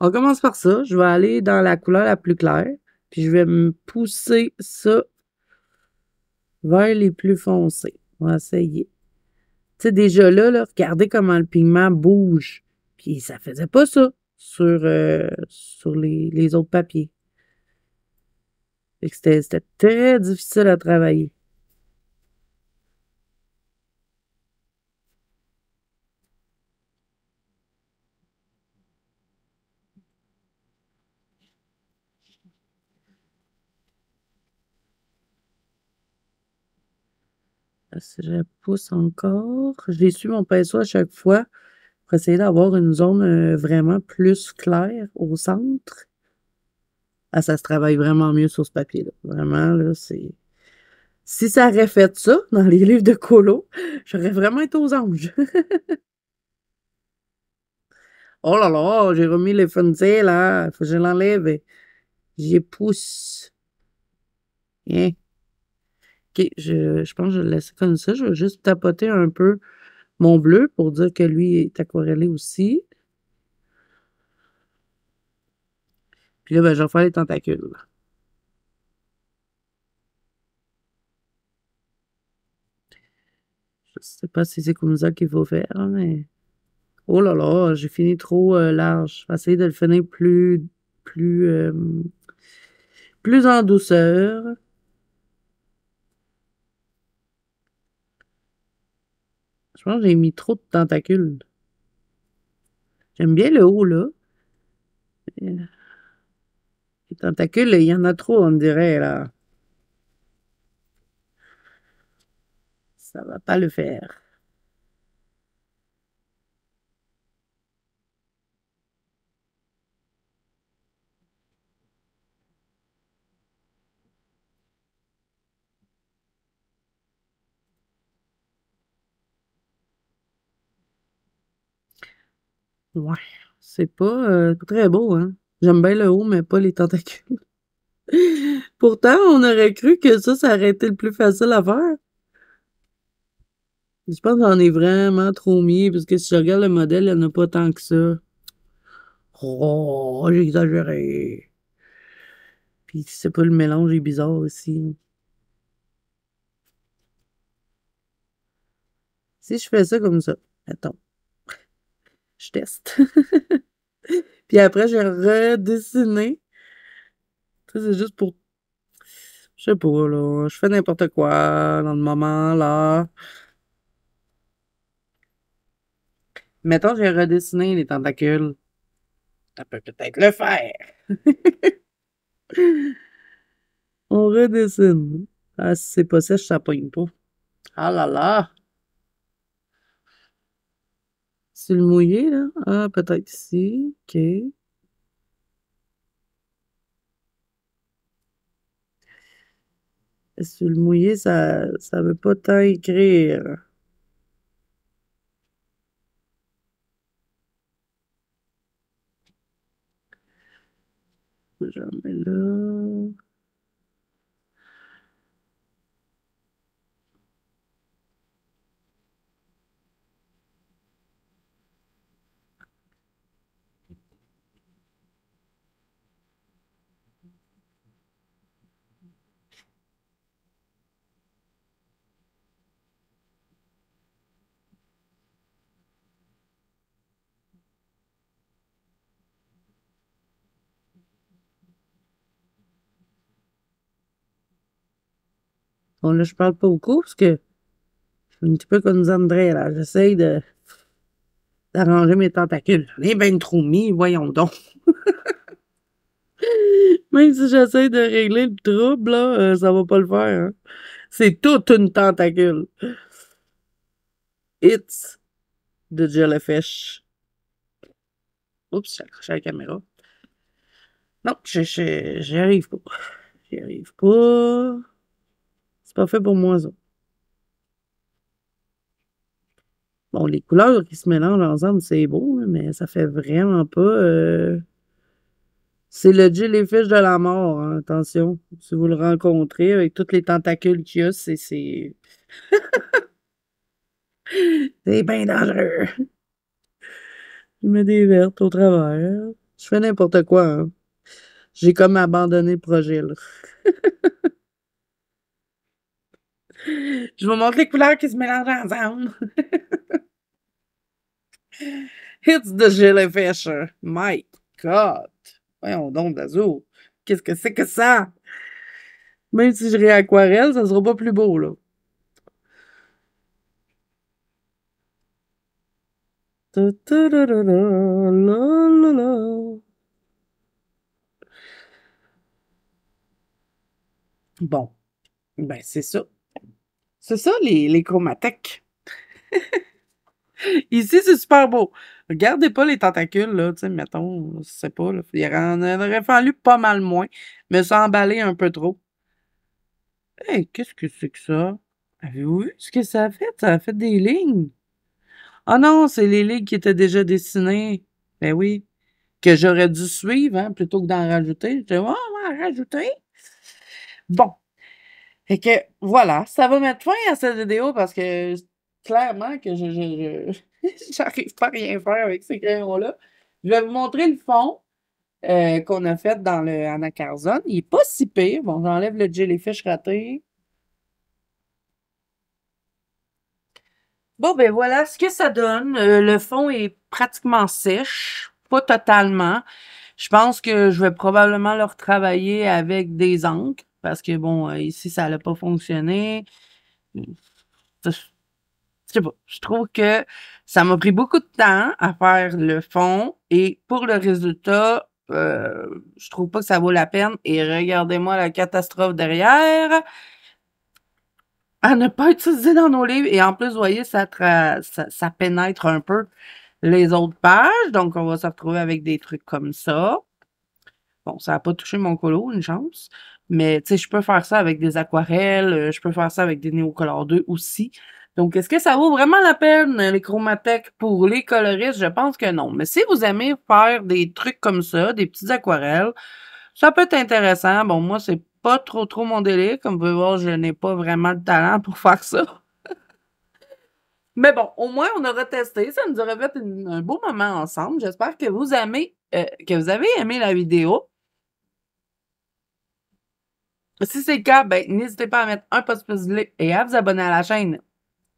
on commence par ça. Je vais aller dans la couleur la plus claire. Puis je vais me pousser ça vers les plus foncés. On va essayer. Tu sais, déjà là, regardez comment le pigment bouge. Puis ça faisait pas ça sur les autres papiers. Fait que c'était très difficile à travailler. Si je pousse encore, j'essuie mon pinceau à chaque fois pour essayer d'avoir une zone, vraiment plus claire au centre. Ah, ça se travaille vraiment mieux sur ce papier-là. Vraiment, là, c'est si ça aurait fait ça dans les livres de colo, j'aurais vraiment été aux anges. Oh là là, j'ai remis les funzés, là. Faut que je l'enlève. J'y pousse. Hein. OK, je pense que je vais le laisser comme ça. Je vais juste tapoter un peu mon bleu pour dire que lui est aquarellé aussi. Puis là, ben, je vais faire les tentacules. Je sais pas si c'est comme ça qu'il faut faire, hein, mais... Oh là là, j'ai fini trop large. Je vais essayer de le finir plus, plus en douceur. Je pense que j'ai mis trop de tentacules. J'aime bien le haut, là. Les tentacules, il y en a trop, on dirait, là. Ça va pas le faire. Ouais, c'est pas très beau, hein. J'aime bien le haut, mais pas les tentacules. Pourtant, on aurait cru que ça aurait été le plus facile à faire. Je pense que j'en ai vraiment trop mis, parce que si je regarde le modèle, il n'y en a pas tant que ça. Oh, j'ai exagéré. Puis c'est pas le mélange est bizarre aussi. Si je fais ça comme ça, attends, je teste. Puis après, j'ai redessiné. Ça, c'est juste pour, je sais pas, là, je fais n'importe quoi dans le moment, là. Mettons, j'ai redessiné les tentacules. Ça peut peut-être le faire. On redessine. Ah, si c'est pas sèche, ça pogne pas. Ah là là! C'est le mouillé, là? Ah, peut-être ici. OK. Sur le mouillé, ça veut pas tant écrire. J'en mets là. Bon, là, je parle pas beaucoup parce que je suis un petit peu comme Zandré, là. J'essaye d'arranger mes tentacules. J'en ai bien trop mis, voyons donc. Même si j'essaye de régler le trouble, là, ça va pas le faire, hein. C'est toute une tentacule. It's the jellyfish. Oups, j'ai accroché la caméra. Non, j'y arrive pas. J'y arrive pas. C'est pas fait pour moi, ça. Bon, les couleurs qui se mélangent ensemble, c'est beau, là, mais ça fait vraiment pas. C'est le jellyfish de la mort, hein, attention. Si vous le rencontrez avec toutes les tentacules qu'il y a, c'est bien dangereux. Je mets des vertes au travers. Je fais n'importe quoi, hein. J'ai comme abandonné le projet, là. Je vous montre les couleurs qui se mélangent ensemble. It's the jellyfish. My God. Voyons donc, d'azur. Qu'est-ce que c'est que ça? Même si je réaquarelle, ça sera pas plus beau, là. Ta ta ra ra ra, la la la. Bon, ben c'est ça. C'est ça, les chromatèques. Ici, c'est super beau. Regardez pas les tentacules, là, tu sais, mettons, je sais pas, là, il en aurait fallu pas mal moins, mais ça emballé un peu trop. Hey, qu'est-ce que c'est que ça? Avez-vous vu ce que ça a fait? Ça a fait des lignes. Ah non, c'est les lignes qui étaient déjà dessinées. Ben oui. Que j'aurais dû suivre, hein, plutôt que d'en rajouter. J'étais, oh, on va en rajouter. Bon. Fait que, voilà. Ça va mettre fin à cette vidéo parce que, clairement, que j'arrive pas à rien faire avec ces crayons-là. Je vais vous montrer le fond, qu'on a fait dans le anacarzone. Il est pas si pire. Bon, j'enlève le jellyfish raté. Bon, ben voilà ce que ça donne. Le fond est pratiquement sèche, pas totalement. Je pense que je vais probablement le retravailler avec des encres parce que, bon, ici, ça n'a pas fonctionné. Je sais pas. Je trouve que ça m'a pris beaucoup de temps à faire le fond et pour le résultat, je trouve pas que ça vaut la peine. Et regardez-moi la catastrophe derrière. À ne pas utiliser dans nos livres. Et en plus, vous voyez, ça pénètre un peu les autres pages. Donc, on va se retrouver avec des trucs comme ça. Bon, ça n'a pas touché mon colo, une chance. Mais, tu sais, je peux faire ça avec des aquarelles. Je peux faire ça avec des Neocolor 2 aussi. Donc, est-ce que ça vaut vraiment la peine, les chromatèques, pour les coloristes? Je pense que non. Mais si vous aimez faire des trucs comme ça, des petites aquarelles, ça peut être intéressant. Bon, moi, c'est pas trop mon délire. Comme vous pouvez voir, je n'ai pas vraiment le talent pour faire ça. Mais bon, au moins, on aura testé. Ça nous aurait fait un beau moment ensemble. J'espère que vous aimez, que vous avez aimé la vidéo. Si c'est le cas, ben, n'hésitez pas à mettre un pouce bleu et à vous abonner à la chaîne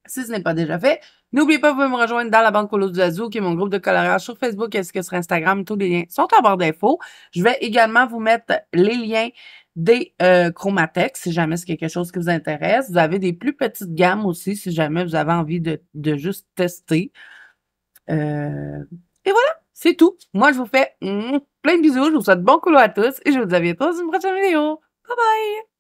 si ce n'est pas déjà fait. N'oubliez pas, vous pouvez me rejoindre dans la Banque Colo du Azou, qui est mon groupe de coloriage sur Facebook ainsi que sur Instagram. Tous les liens sont en barre d'infos. Je vais également vous mettre les liens des Chromatech, si jamais c'est quelque chose qui vous intéresse. Vous avez des plus petites gammes aussi, si jamais vous avez envie de juste tester. Et voilà, c'est tout. Moi, je vous fais plein de bisous. Je vous souhaite bon colo à tous et je vous dis à bientôt dans une prochaine vidéo. Bye bye!